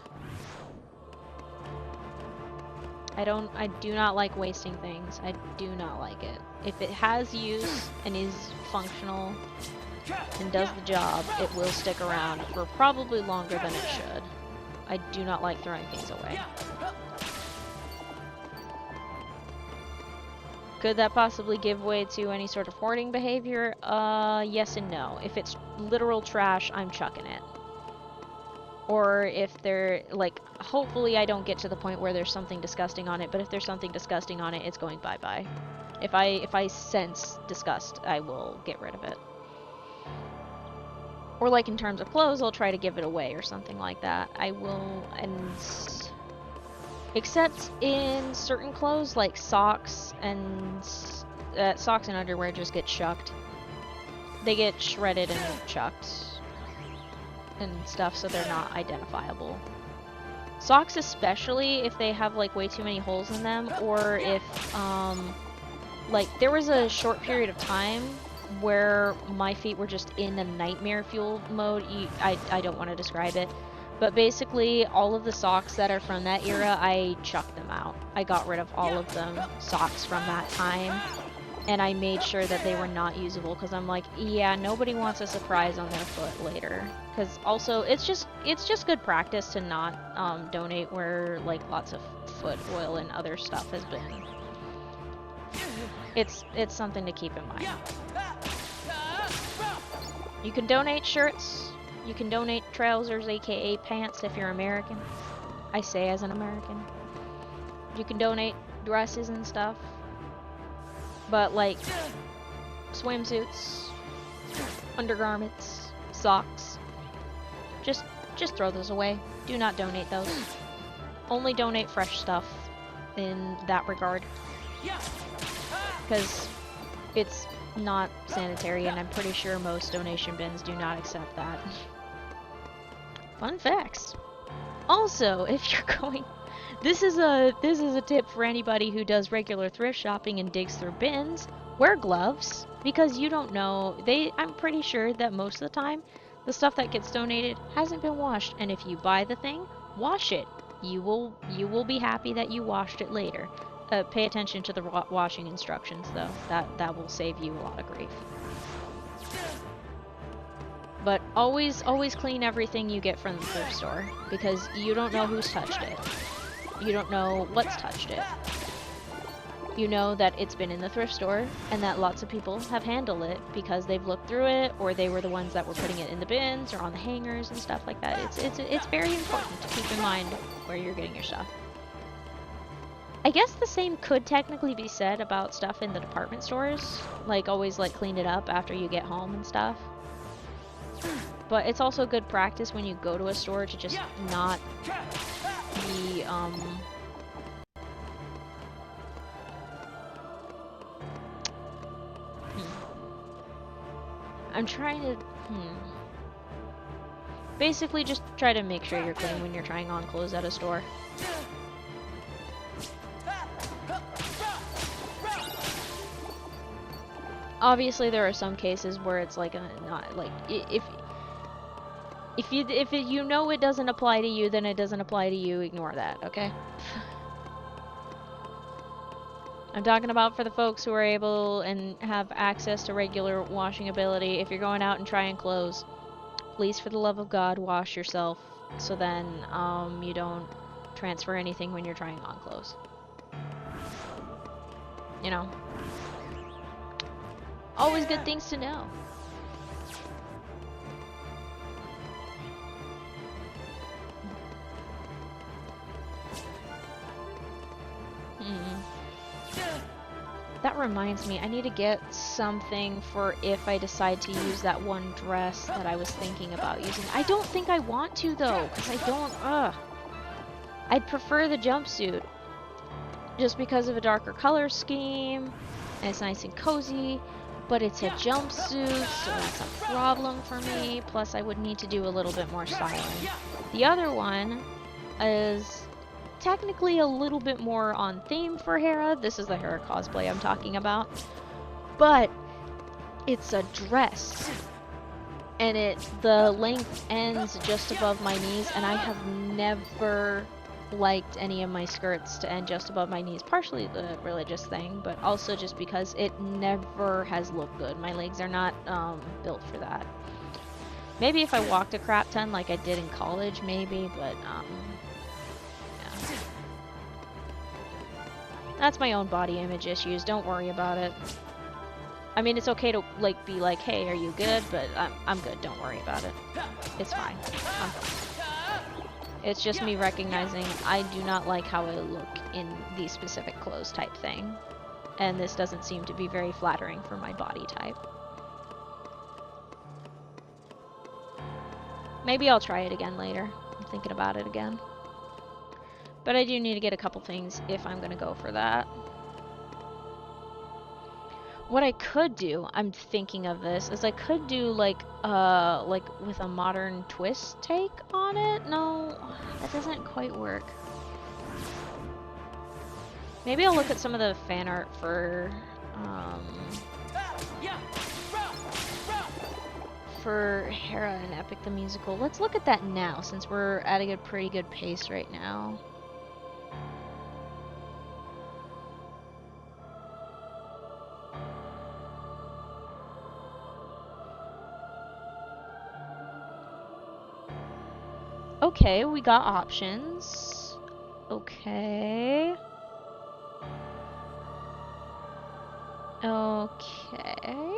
I do not like wasting things. I do not like it. If it has use and is functional and does the job, it will stick around for probably longer than it should. I do not like throwing things away. Could that possibly give way to any sort of hoarding behavior? Yes and no. If it's literal trash, I'm chucking it. Or if they're, like, hopefully I don't get to the point where there's something disgusting on it, but if there's something disgusting on it, it's going bye-bye. If I sense disgust, I will get rid of it. Or like in terms of clothes, I'll try to give it away or something like that. I will, and except in certain clothes, like socks and underwear just get chucked. They get shredded and chucked and stuff, so they're not identifiable. Socks, especially if they have like way too many holes in them, or if like there was a short period of time where my feet were just in a nightmare fuel mode. I don't want to describe it. But basically, all of the socks that are from that era, I chucked them out. I got rid of all of them socks from that time. And I made sure that they were not usable, because I'm like, yeah, nobody wants a surprise on their foot later. Because also, it's just good practice to not donate where like lots of foot oil and other stuff has been. It's something to keep in mind. You can donate shirts. You can donate trousers, aka pants, if you're American. I say as an American. You can donate dresses and stuff. But like swimsuits, undergarments, socks, just throw those away. Do not donate those. Only donate fresh stuff in that regard. Because it's not sanitary, and I'm pretty sure most donation bins do not accept that. Fun facts. Also, if you're going, this is a tip for anybody who does regular thrift shopping and digs through bins. Wear gloves, because you don't know. I'm pretty sure that most of the time, the stuff that gets donated hasn't been washed, and if you buy the thing, wash it. You will be happy that you washed it later. Pay attention to the washing instructions, though. That will save you a lot of grief. But always clean everything you get from the thrift store, because you don't know who's touched it. You don't know what's touched it. You know that it's been in the thrift store, and that lots of people have handled it because they've looked through it, or they were the ones that were putting it in the bins or on the hangers and stuff like that. It's very important to keep in mind where you're getting your stuff. I guess the same could technically be said about stuff in the department stores. Like, always, like, clean it up after you get home and stuff. But it's also good practice when you go to a store to just not be, I'm trying to, basically just try to make sure you're clean when you're trying on clothes at a store. Obviously, there are some cases where it's like not like if you know it doesn't apply to you, then it doesn't apply to you. Ignore that, okay? I'm talking about for the folks who are able and have access to regular washing ability. If you're going out and trying clothes, please, for the love of God, wash yourself, so then you don't transfer anything when you're trying on clothes. You know. Always good things to know. That reminds me, I need to get something for if I decide to use that one dress that I was thinking about using. I don't think I want to though, because I don't, I'd prefer the jumpsuit. Just because of a darker color scheme, and it's nice and cozy, but it's a jumpsuit, so that's a problem for me. Plus, I would need to do a little bit more styling. The other one is technically a little bit more on theme for Hera. This is the Hera cosplay I'm talking about. But it's a dress. And the length ends just above my knees, and I have never liked any of my skirts to end just above my knees. Partially the religious thing, but also just because it never has looked good. My legs are not built for that. Maybe if I walked a crap ton like I did in college, maybe, but yeah. That's my own body image issues. Don't worry about it. I mean, it's okay to like be like, hey, are you good? But I'm good. Don't worry about it. It's fine. I'm fine. It's just me recognizing I do not like how I look in these specific clothes type thing. And this doesn't seem to be very flattering for my body type. Maybe I'll try it again later. I'm thinking about it again. But I do need to get a couple things if I'm gonna go for that. What I could do, I'm thinking of this, is I could do like with a modern twist take on it. No, that doesn't quite work. Maybe I'll look at some of the fan art for Hera and Epic the Musical. Let's look at that now, since we're at a pretty good pace right now. Okay, we got options. Okay. Okay.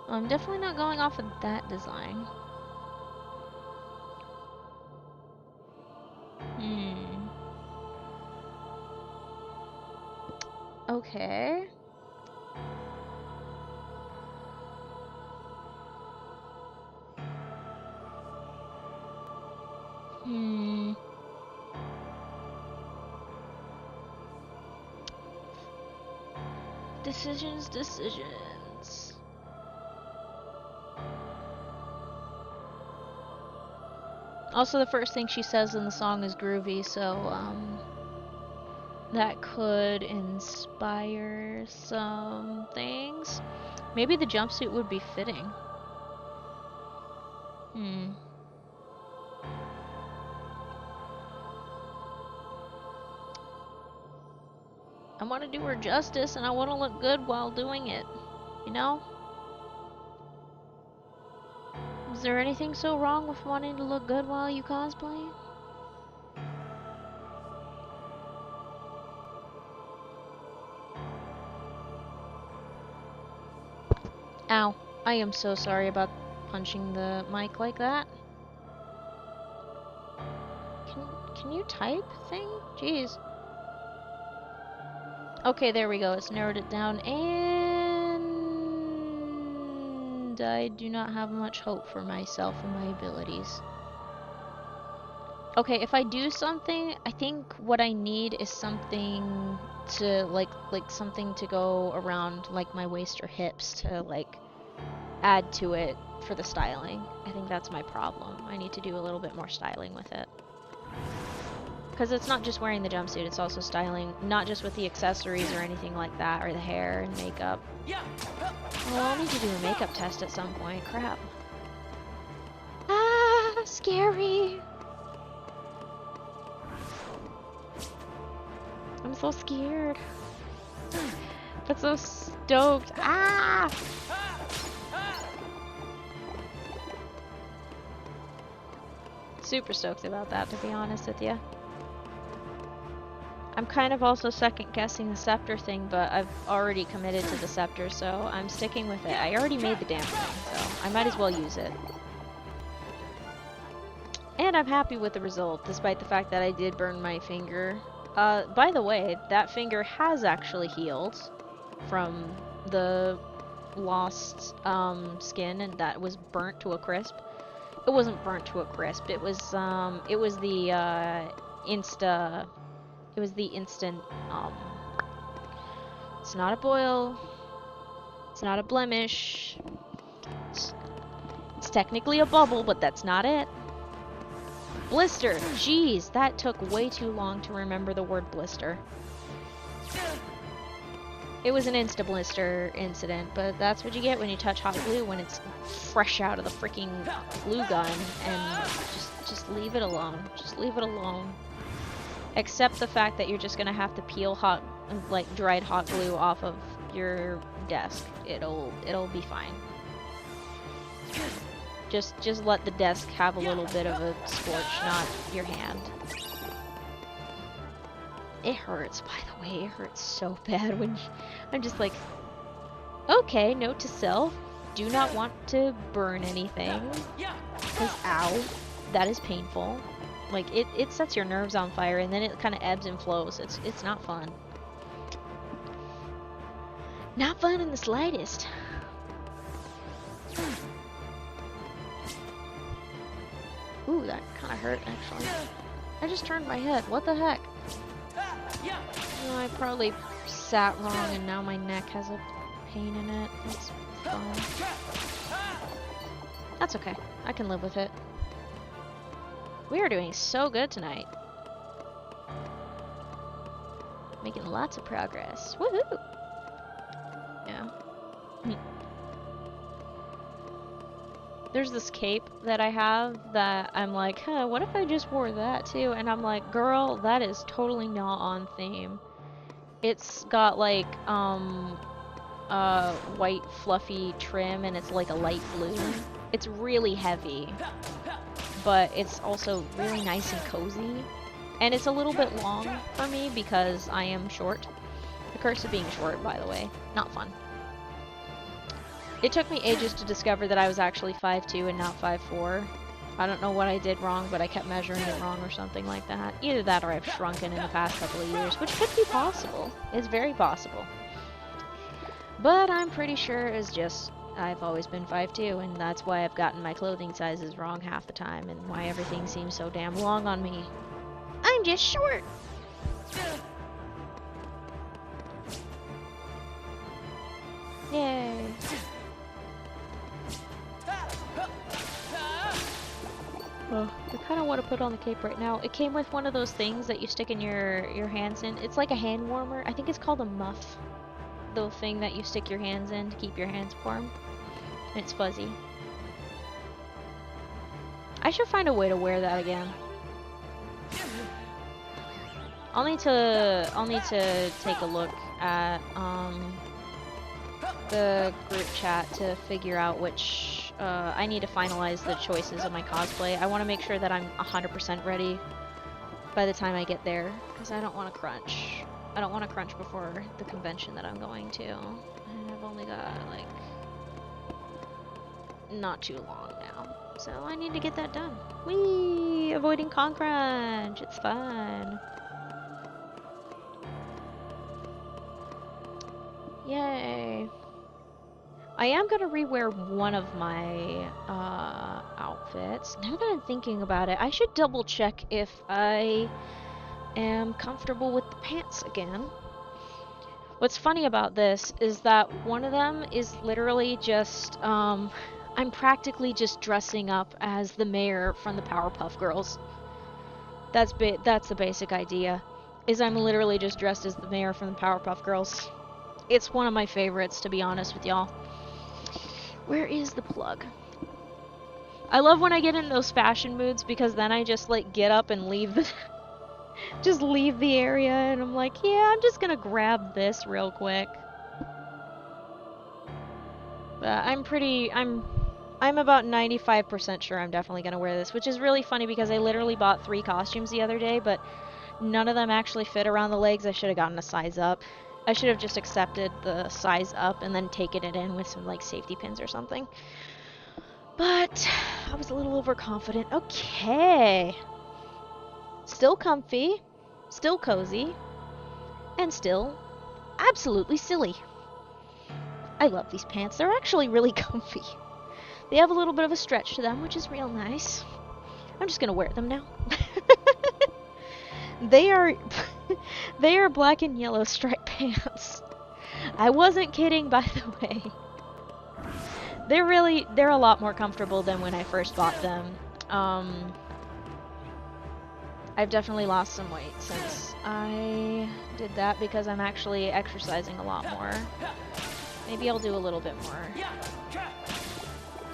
I'm definitely not going off of that design. Okay. Decisions. Also, the first thing she says in the song is groovy, so, that could inspire some things. Maybe the jumpsuit would be fitting. I want to do her justice, and I want to look good while doing it, you know? Is there anything so wrong with wanting to look good while you cosplay? Ow. I am so sorry about punching the mic like that. Can you type thing? Jeez. Okay, there we go. It's narrowed it down, and I do not have much hope for myself and my abilities. Okay, if I do something, I think what I need is something to, like something to go around, like, my waist or hips to, like, add to it for the styling. I think that's my problem. I need to do a little bit more styling with it. Because it's not just wearing the jumpsuit, it's also styling, not just with the accessories or anything like that, or the hair and makeup. Oh, I'll need to do a makeup test at some point. Crap. Ah, scary. I'm so scared. But so stoked. Ah! Super stoked about that, to be honest with you. I'm kind of also second guessing the scepter thing, but I've already committed to the scepter, so I'm sticking with it. I already made the damn thing, so I might as well use it. And I'm happy with the result, despite the fact that I did burn my finger By the way, that finger has actually healed from the lost skin, and that was burnt to a crisp. It wasn't burnt to a crisp. It was the instant it's not a boil. It's not a blemish. It's technically a bubble, but that's not it. Blister. Jeez, that took way too long to remember the word blister. It was an insta-blister incident, but that's what you get when you touch hot glue when it's fresh out of the freaking glue gun, and just leave it alone. Just leave it alone. Except the fact that you're just gonna have to peel dried hot glue off of your desk. It'll be fine. Just let the desk have a little bit of a scorch, not your hand. It hurts, by the way. It hurts so bad when I'm just like, okay, note to self, do not want to burn anything. Because ow, that is painful. Like, it sets your nerves on fire, and then it kind of ebbs and flows. It's not fun. Not fun in the slightest. Ooh, that kind of hurt, actually. I just turned my head. What the heck? Oh, I probably sat wrong, and now my neck has a pain in it. That's fine. That's okay. I can live with it. We are doing so good tonight. Making lots of progress. Woohoo! Yeah. There's this cape that I have that I'm like, huh, what if I just wore that too? And I'm like, girl, that is totally not on theme. It's got like, white fluffy trim, and it's like a light blue. It's really heavy, but it's also really nice and cozy. And it's a little bit long for me because I am short. The curse of being short, by the way. Not fun. It took me ages to discover that I was actually 5'2" and not 5'4". I don't know what I did wrong, but I kept measuring it wrong or something like that. Either that or I've shrunken in the past couple of years, which could be possible. It's very possible. But I'm pretty sure it's just I've always been 5'2", and that's why I've gotten my clothing sizes wrong half the time, and why everything seems so damn long on me. I'm just short! Yay! Oh, I kind of want to put on the cape right now. It came with one of those things that you stick in your hands in. It's like a hand warmer. I think it's called a muff. The thing that you stick your hands in to keep your hands warm. And it's fuzzy. I should find a way to wear that again. I'll need to take a look at the group chat to figure out which I need to finalize the choices of my cosplay. I want to make sure that I'm 100% ready by the time I get there, because I don't want to crunch. I don't want to crunch before the convention that I'm going to. And I've only got, like, not too long now. So I need to get that done. Whee! Avoiding con crunch! It's fun! Yay! I am gonna rewear one of my outfits. Now that I'm thinking about it, I should double check if I am comfortable with the pants again. What's funny about this is that one of them is literally just, I'm practically just dressing up as the mayor from the Powerpuff Girls. That's the basic idea, is I'm literally just dressed as the mayor from the Powerpuff Girls. It's one of my favorites, to be honest with y'all. Where is the plug? I love when I get in those fashion moods, because then I just, like, get up and leave the just leave the area, and I'm like, yeah, I'm just gonna grab this real quick. I'm about 95% sure I'm definitely gonna wear this, which is really funny because I literally bought 3 costumes the other day, but none of them actually fit around the legs. I should have gotten a size up. I should have just accepted the size up and then taken it in with some, like, safety pins or something. But I was a little overconfident. Okay. Still comfy. still cozy, and still absolutely silly. I love these pants. They're actually really comfy. They have a little bit of a stretch to them, which is real nice. I'm just gonna wear them now. They are they are black and yellow striped pants. I wasn't kidding, by the way. They're a lot more comfortable than when I first bought them. I've definitely lost some weight since I did that because I'm actually exercising a lot more. Maybe I'll do a little bit more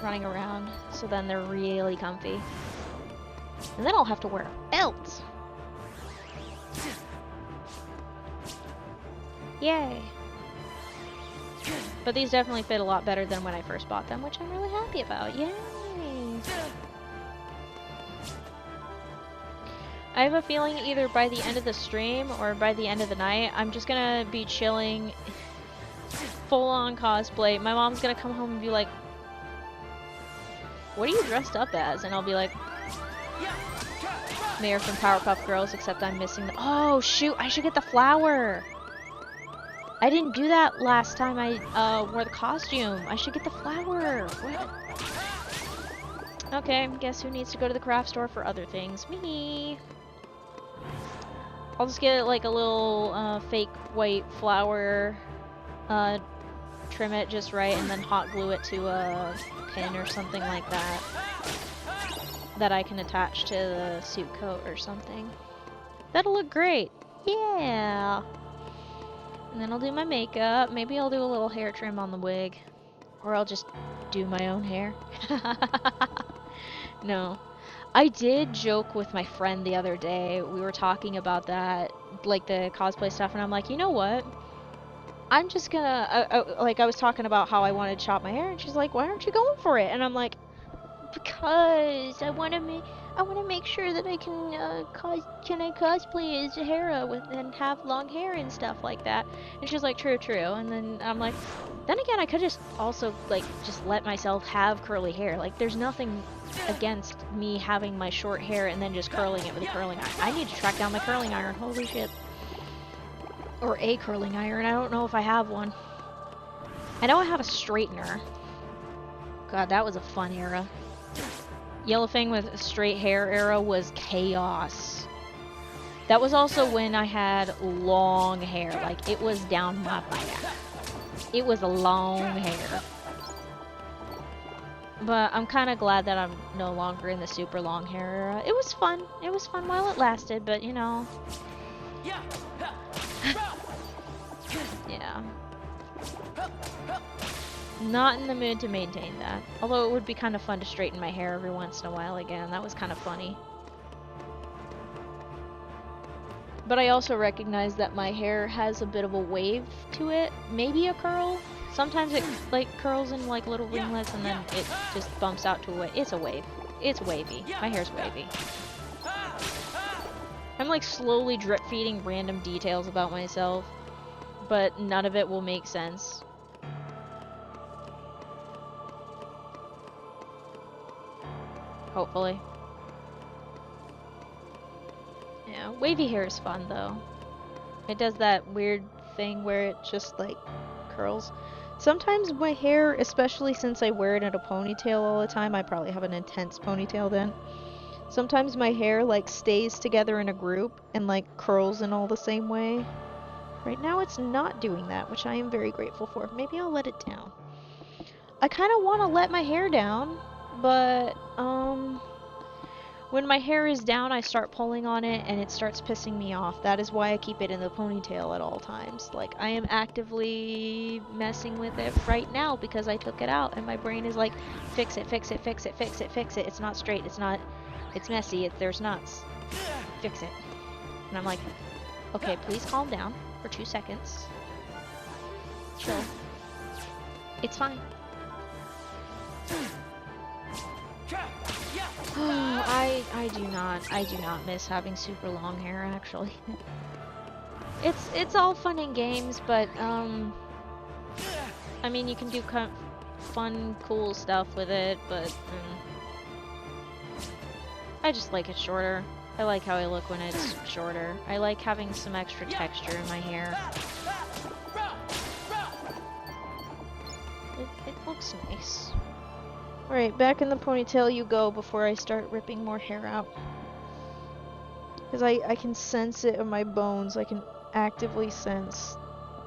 running around, so then they're really comfy. And then I'll have to wear a belt. Yay. But these definitely fit a lot better than when I first bought them, which I'm really happy about. Yay! I have a feeling either by the end of the stream or by the end of the night, I'm just gonna be chilling, full-on cosplay. My mom's gonna come home and be like, "What are you dressed up as?" And I'll be like, Mayor from Powerpuff Girls, except I'm missing the— oh shoot, I should get the flower! I didn't do that last time I wore the costume. I should get the flower. What? Okay, guess who needs to go to the craft store for other things? Me! I'll just get like a little fake white flower, trim it just right, and then hot glue it to a pin or something like that that I can attach to the suit coat or something. That'll look great! Yeah! And then I'll do my makeup. Maybe I'll do a little hair trim on the wig. Or I'll just do my own hair. No. I did joke with my friend the other day. We were talking about that, like the cosplay stuff, and I'm like, you know what? I'm just gonna, like I was talking about how I wanted to chop my hair, and she's like, why aren't you going for it? And I'm like, because I want to make sure that I can cosplay as Hera and have long hair and stuff like that. And she's like, true. And then I'm like, then again, I could just also like just let myself have curly hair. Like, there's nothing against me having my short hair and then just curling it with a curling iron. I need to track down my curling iron. Holy shit. Or a curling iron. I don't know if I have one. I know I have a straightener. God, that was a fun era. Yellowfang with straight hair era was chaos. That was also when I had long hair. Like, it was down my back. It was a long hair. But I'm kind of glad that I'm no longer in the super long hair era. It was fun. It was fun while it lasted, but you know. Yeah. Not in the mood to maintain that. Although it would be kind of fun to straighten my hair every once in a while again. That was kind of funny. But I also recognize that my hair has a bit of a wave to it. Maybe a curl. Sometimes it like curls in like little ringlets and then it just bumps out to a wave. It's a wave. It's wavy. My hair's wavy. I'm like slowly drip feeding random details about myself, but none of it will make sense. Hopefully. Yeah, wavy hair is fun though. It does that weird thing where it just like curls. Sometimes my hair, especially since I wear it in a ponytail all the time, I probably have an intense ponytail then. Sometimes my hair like stays together in a group and like curls in all the same way. Right now it's not doing that, which I am very grateful for. Maybe I'll let it down. I kind of want to let my hair down, but when my hair is down, I start pulling on it and it starts pissing me off. That is why I keep it in the ponytail at all times. Like, I am actively messing with it right now because I took it out and my brain is like, fix it, fix it, fix it, fix it, fix it. It's not straight, it's messy, there's knots. Fix it. And I'm like, okay, please calm down for 2 seconds. Chill. It's fine. Oh, I do not miss having super long hair actually. It's all fun and games, but I mean you can do fun, cool stuff with it, but I just like it shorter. I like how I look when it's shorter. I like having some extra texture in my hair. It looks nice. Alright, back in the ponytail you go before I start ripping more hair out. Because I can sense it in my bones. I can actively sense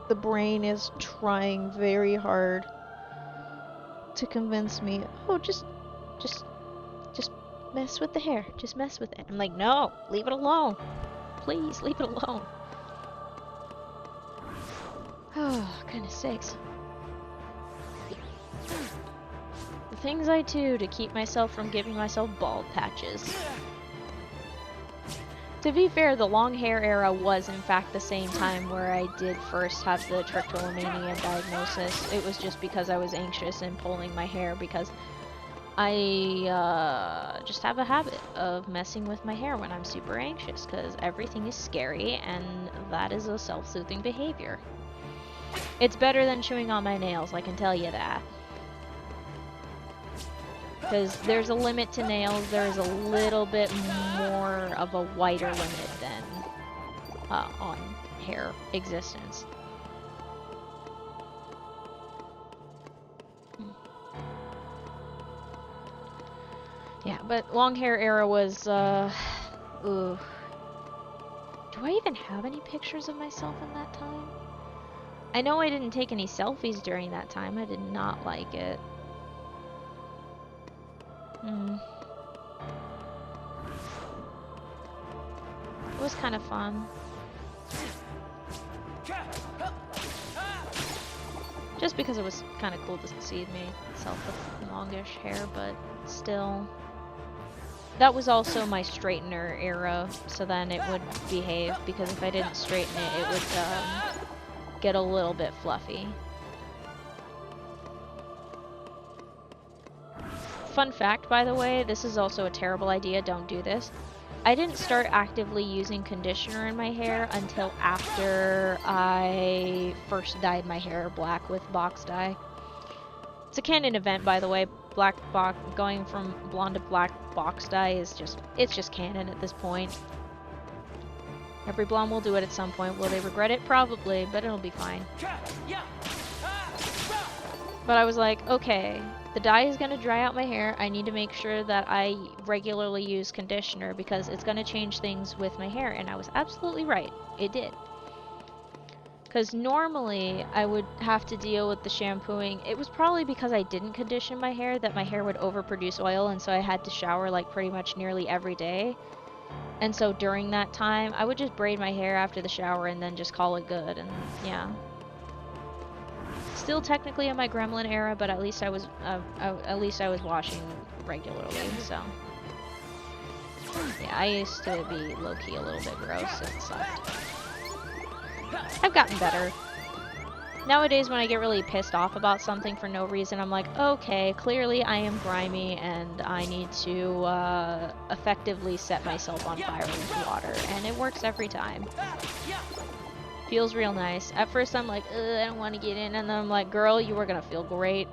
the brain is trying very hard to convince me, oh, just mess with the hair. Just mess with it. I'm like, no, leave it alone. Please, leave it alone. Oh, goodness sakes. The things I do to keep myself from giving myself bald patches. To be fair, the long hair era was in fact the same time where I did first have the trichotillomania diagnosis. It was just because I was anxious and pulling my hair because I just have a habit of messing with my hair when I'm super anxious because everything is scary and that is a self-soothing behavior. It's better than chewing on my nails, I can tell you that. Because there's a limit to nails, there's a little bit more of a wider limit than on hair existence. Yeah, but long hair era was, ooh. Do I even have any pictures of myself in that time? I know I didn't take any selfies during that time, I did not like it. It was kind of fun. Just because it was kind of cool to see myself with longish hair, but still. That was also my straightener era, so then it would behave, because if I didn't straighten it, it would get a little bit fluffy. Fun fact, by the way, this is also a terrible idea, don't do this. I didn't start actively using conditioner in my hair until after I first dyed my hair black with box dye. It's a canon event, by the way. Going from blonde to black box dye is it's just canon at this point. Every blonde will do it at some point. Will they regret it? Probably, but it'll be fine. But I was like, okay, the dye is going to dry out my hair. I need to make sure that I regularly use conditioner because it's going to change things with my hair. And I was absolutely right. It did. Because normally I would have to deal with the shampooing. It was probably because I didn't condition my hair that my hair would overproduce oil, and so I had to shower like pretty much nearly every day. And so during that time, I would just braid my hair after the shower and then just call it good, and yeah. Still technically in my gremlin era, but at least I was washing regularly, so. Yeah, I used to be low-key a little bit gross, it sucked. I've gotten better. Nowadays, when I get really pissed off about something for no reason, I'm like, okay, clearly I am grimy and I need to effectively set myself on fire with water, and it works every time. Feels real nice. At first I'm like, I don't want to get in, and then I'm like, girl, you are gonna feel great.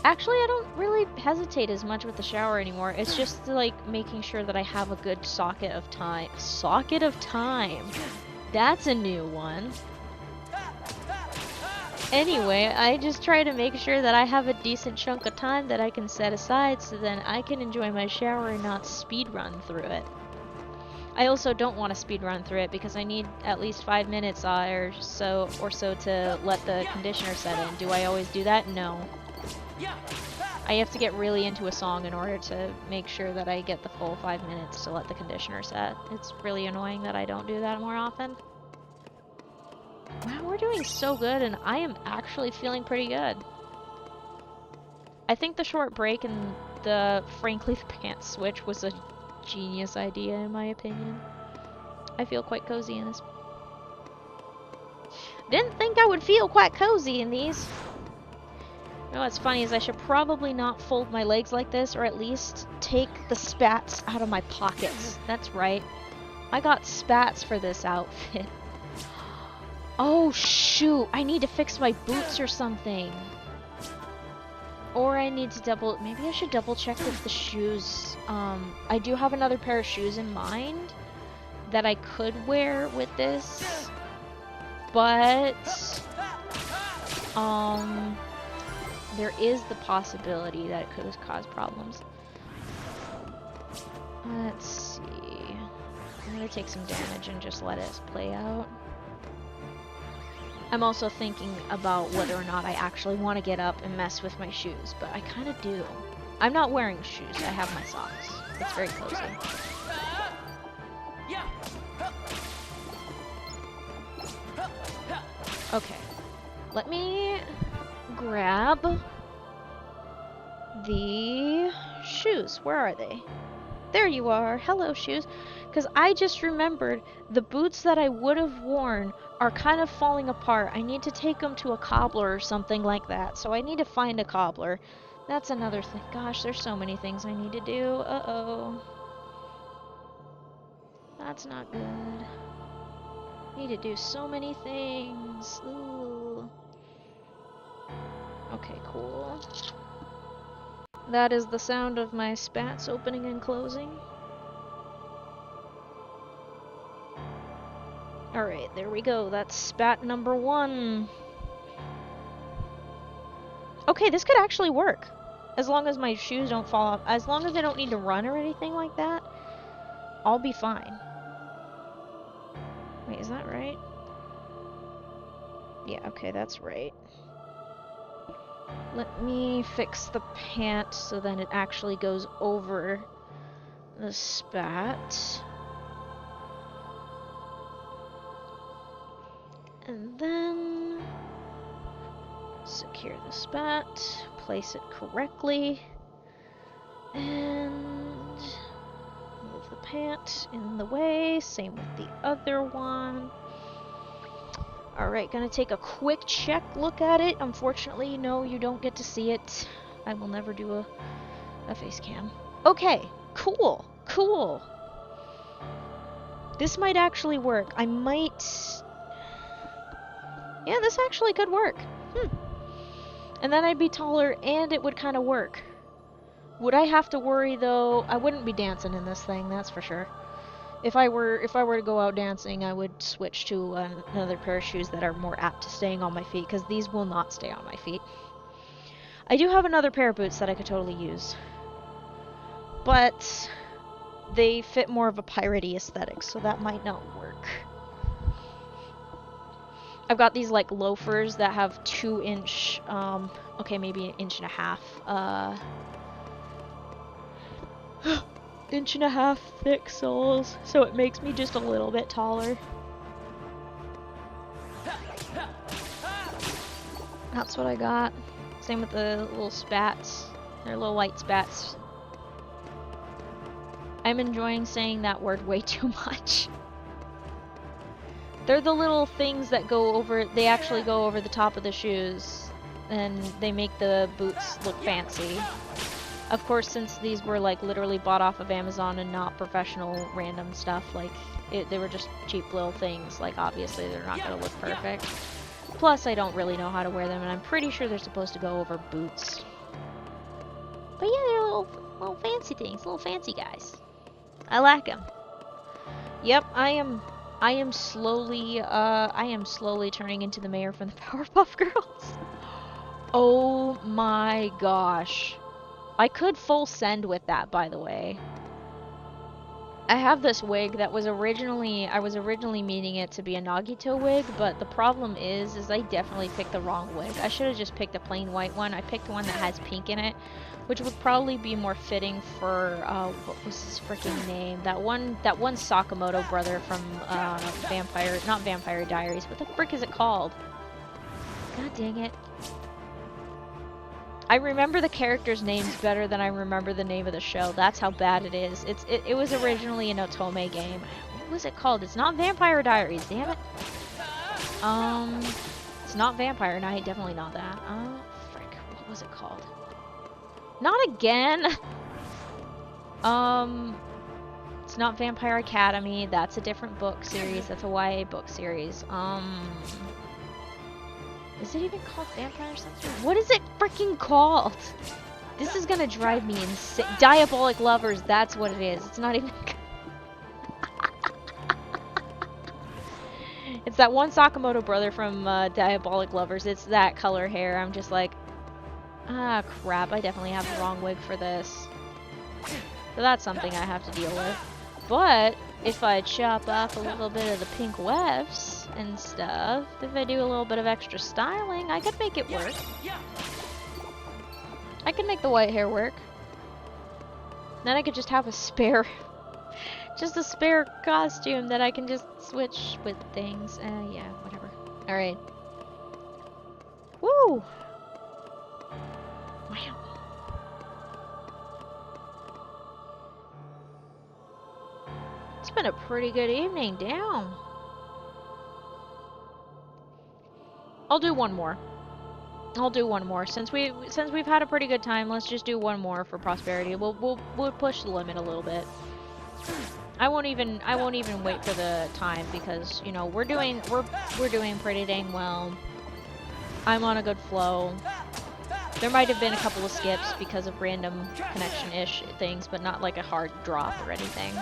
Actually, I don't really hesitate as much with the shower anymore. It's just like making sure that I have a good socket of time. Socket of time. That's a new one. Anyway, I just try to make sure that I have a decent chunk of time that I can set aside so then I can enjoy my shower and not speed run through it. I also don't want to speed run through it because I need at least 5 minutes or so to let the conditioner set in. Do I always do that? No. I have to get really into a song in order to make sure that I get the full 5 minutes to let the conditioner set. It's really annoying that I don't do that more often. Wow, we're doing so good, and I am actually feeling pretty good. I think the short break and frankly, the pants switch was a genius idea in my opinion. I feel quite cozy in this. Didn't think I would feel quite cozy in these. You know what's funny is I should probably not fold my legs like this, or at least take the spats out of my pockets. That's right. I got spats for this outfit. Oh shoot, I need to fix my boots or something. Or I need to maybe I should double check if the shoes, I do have another pair of shoes in mind that I could wear with this, but, there is the possibility that it could cause problems. Let's see. I'm gonna take some damage and just let it play out. I'm also thinking about whether or not I actually want to get up and mess with my shoes, but I kind of do. I'm not wearing shoes, I have my socks. It's very cozy. Okay. Let me grab the shoes. Where are they? There you are. Hello, shoes. Because I just remembered the boots that I would have worn are kind of falling apart. I need to take them to a cobbler or something like that. So I need to find a cobbler. That's another thing. Gosh, there's so many things I need to do. Uh-oh. That's not good. Need to do so many things. Ooh. Okay, cool. That is the sound of my spats opening and closing. Alright, there we go. That's spat number 1. Okay, this could actually work. As long as my shoes don't fall off. As long as I don't need to run or anything like that, I'll be fine. Wait, is that right? Yeah, okay, that's right. Let me fix the pant so then it actually goes over the spat. And then secure the spat, place it correctly, and move the pant in the way, same with the other one. Alright, gonna take a quick look at it. Unfortunately, no, you don't get to see it. I will never do a face cam. Okay, cool, cool. This might actually work. I might... Yeah, this actually could work. And then I'd be taller and it would kind of work. Would I have to worry though? I wouldn't be dancing in this thing, that's for sure. If I were to go out dancing, I would switch to another pair of shoes that are more apt to staying on my feet, because these will not stay on my feet. I do have another pair of boots that I could totally use, but they fit more of a piratey aesthetic, so that might not work. I've got these like loafers that have 2-inch, okay, maybe 1.5 inch. 1.5 thick soles, so it makes me just a little bit taller. That's what I got. Same with the little spats. They're little white spats. I'm enjoying saying that word way too much. They're the little things that go over, they actually go over the top of the shoes, and they make the boots look fancy. Of course, since these were like literally bought off of Amazon and not professional random stuff, like they were just cheap little things, like obviously they're not gonna look perfect. Plus, I don't really know how to wear them, and I'm pretty sure they're supposed to go over boots. But yeah, they're little fancy things, little fancy guys. I like them. Yep, I am slowly turning into the mayor from the Powerpuff Girls. Oh my gosh. I could full send with that, by the way. I have this wig that was originally, I was originally meaning it to be a Nagito wig, but the problem is I definitely picked the wrong wig. I should have just picked a plain white one. I picked one that has pink in it, which would probably be more fitting for, what was his freaking name? That one Sakamoto brother from, not Vampire Diaries. What the frick is it called? God dang it. I remember the characters' names better than I remember the name of the show. That's how bad it is. It was originally an Otome game. What was it called? It's not Vampire Diaries, damn it. It's not Vampire Night, definitely not that. Frick, what was it called? Not again! It's not Vampire Academy, that's a different book series, that's a YA book series. Is it even called Vampire Center? What is it freaking called? This is gonna drive me insane. Diabolic Lovers, that's what it is. It's not even... It's that one Sakamoto brother from Diabolic Lovers. It's that color hair. I'm just like, ah, crap. I definitely have the wrong wig for this. So that's something I have to deal with. But if I chop off a little bit of the pink wefts and stuff, if I do a little bit of extra styling, I could make it work. I could make the white hair work. Then I could just have a spare, just a spare costume that I can just switch with things. Yeah, whatever. Alright. Woo! Wow. It's been a pretty good evening, damn. I'll do one more. I'll do one more. Since we've had a pretty good time, let's just do one more for prosperity. We'll push the limit a little bit. I won't even wait for the time because, you know, we're doing pretty dang well. I'm on a good flow. There might have been a couple of skips because of random connection-ish things, but not like a hard drop or anything.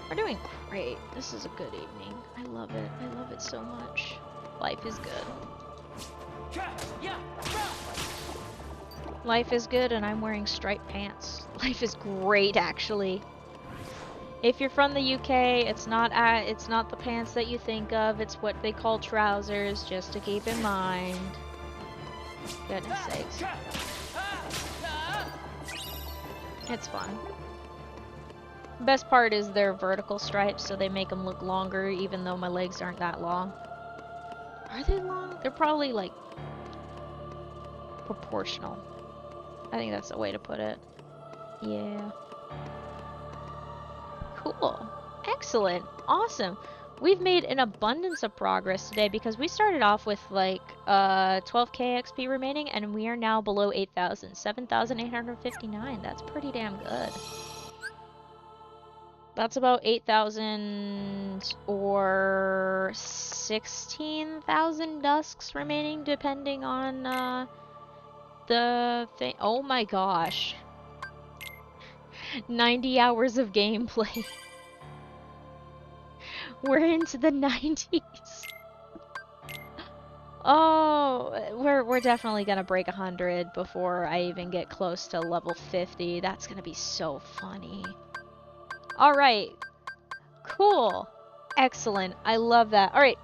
We're doing great. This is a good evening. I love it. I love it so much. Life is good. Life is good and I'm wearing striped pants. Life is great, actually. If you're from the UK, it's not the pants that you think of. It's what they call trousers, just to keep in mind. Goodness sakes. It's fun. Best part is they're vertical stripes, so they make them look longer, even though my legs aren't that long. Are they long? They're probably, like, proportional. I think that's the way to put it. Yeah. Cool. Excellent. Awesome. We've made an abundance of progress today because we started off with like 12k XP remaining and we are now below 8,000. 7,859. That's pretty damn good. That's about 8,000 or 16,000 dusks remaining depending on the thing. Oh my gosh. 90 hours of gameplay. We're into the 90s. Oh, we're definitely gonna break 100 before I even get close to level 50. That's gonna be so funny. Alright. Cool. Excellent. I love that. Alright.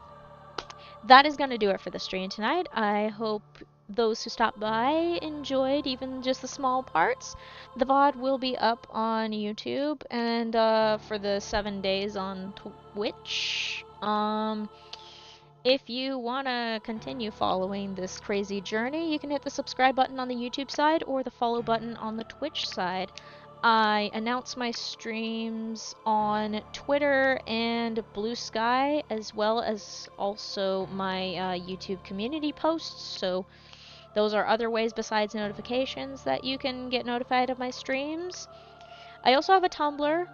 That is gonna do it for the stream tonight. I hope those who stopped by enjoyed even just the small parts. The VOD will be up on YouTube and for the 7 days on Twitch. If you want to continue following this crazy journey, you can hit the subscribe button on the YouTube side or the follow button on the Twitch side. I announce my streams on Twitter and Blue Sky, as well as also my YouTube community posts, so those are other ways besides notifications that you can get notified of my streams. I also have a Tumblr.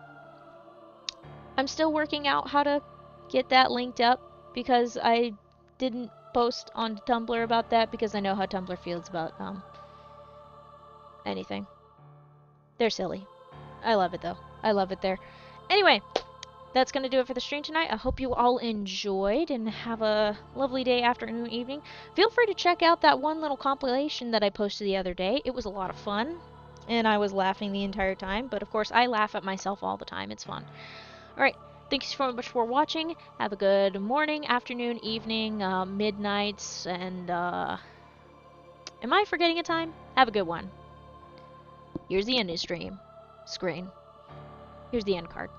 I'm still working out how to get that linked up because I didn't post on Tumblr about that because I know how Tumblr feels about anything. They're silly. I love it though. I love it there. Anyway, that's going to do it for the stream tonight. I hope you all enjoyed and have a lovely day, afternoon, evening. Feel free to check out that one little compilation that I posted the other day. It was a lot of fun, and I was laughing the entire time. But of course, I laugh at myself all the time. It's fun. Alright, thanks so much for watching. Have a good morning, afternoon, evening, midnights, and am I forgetting a time? Have a good one. Here's the end of the stream. Screen. Here's the end card.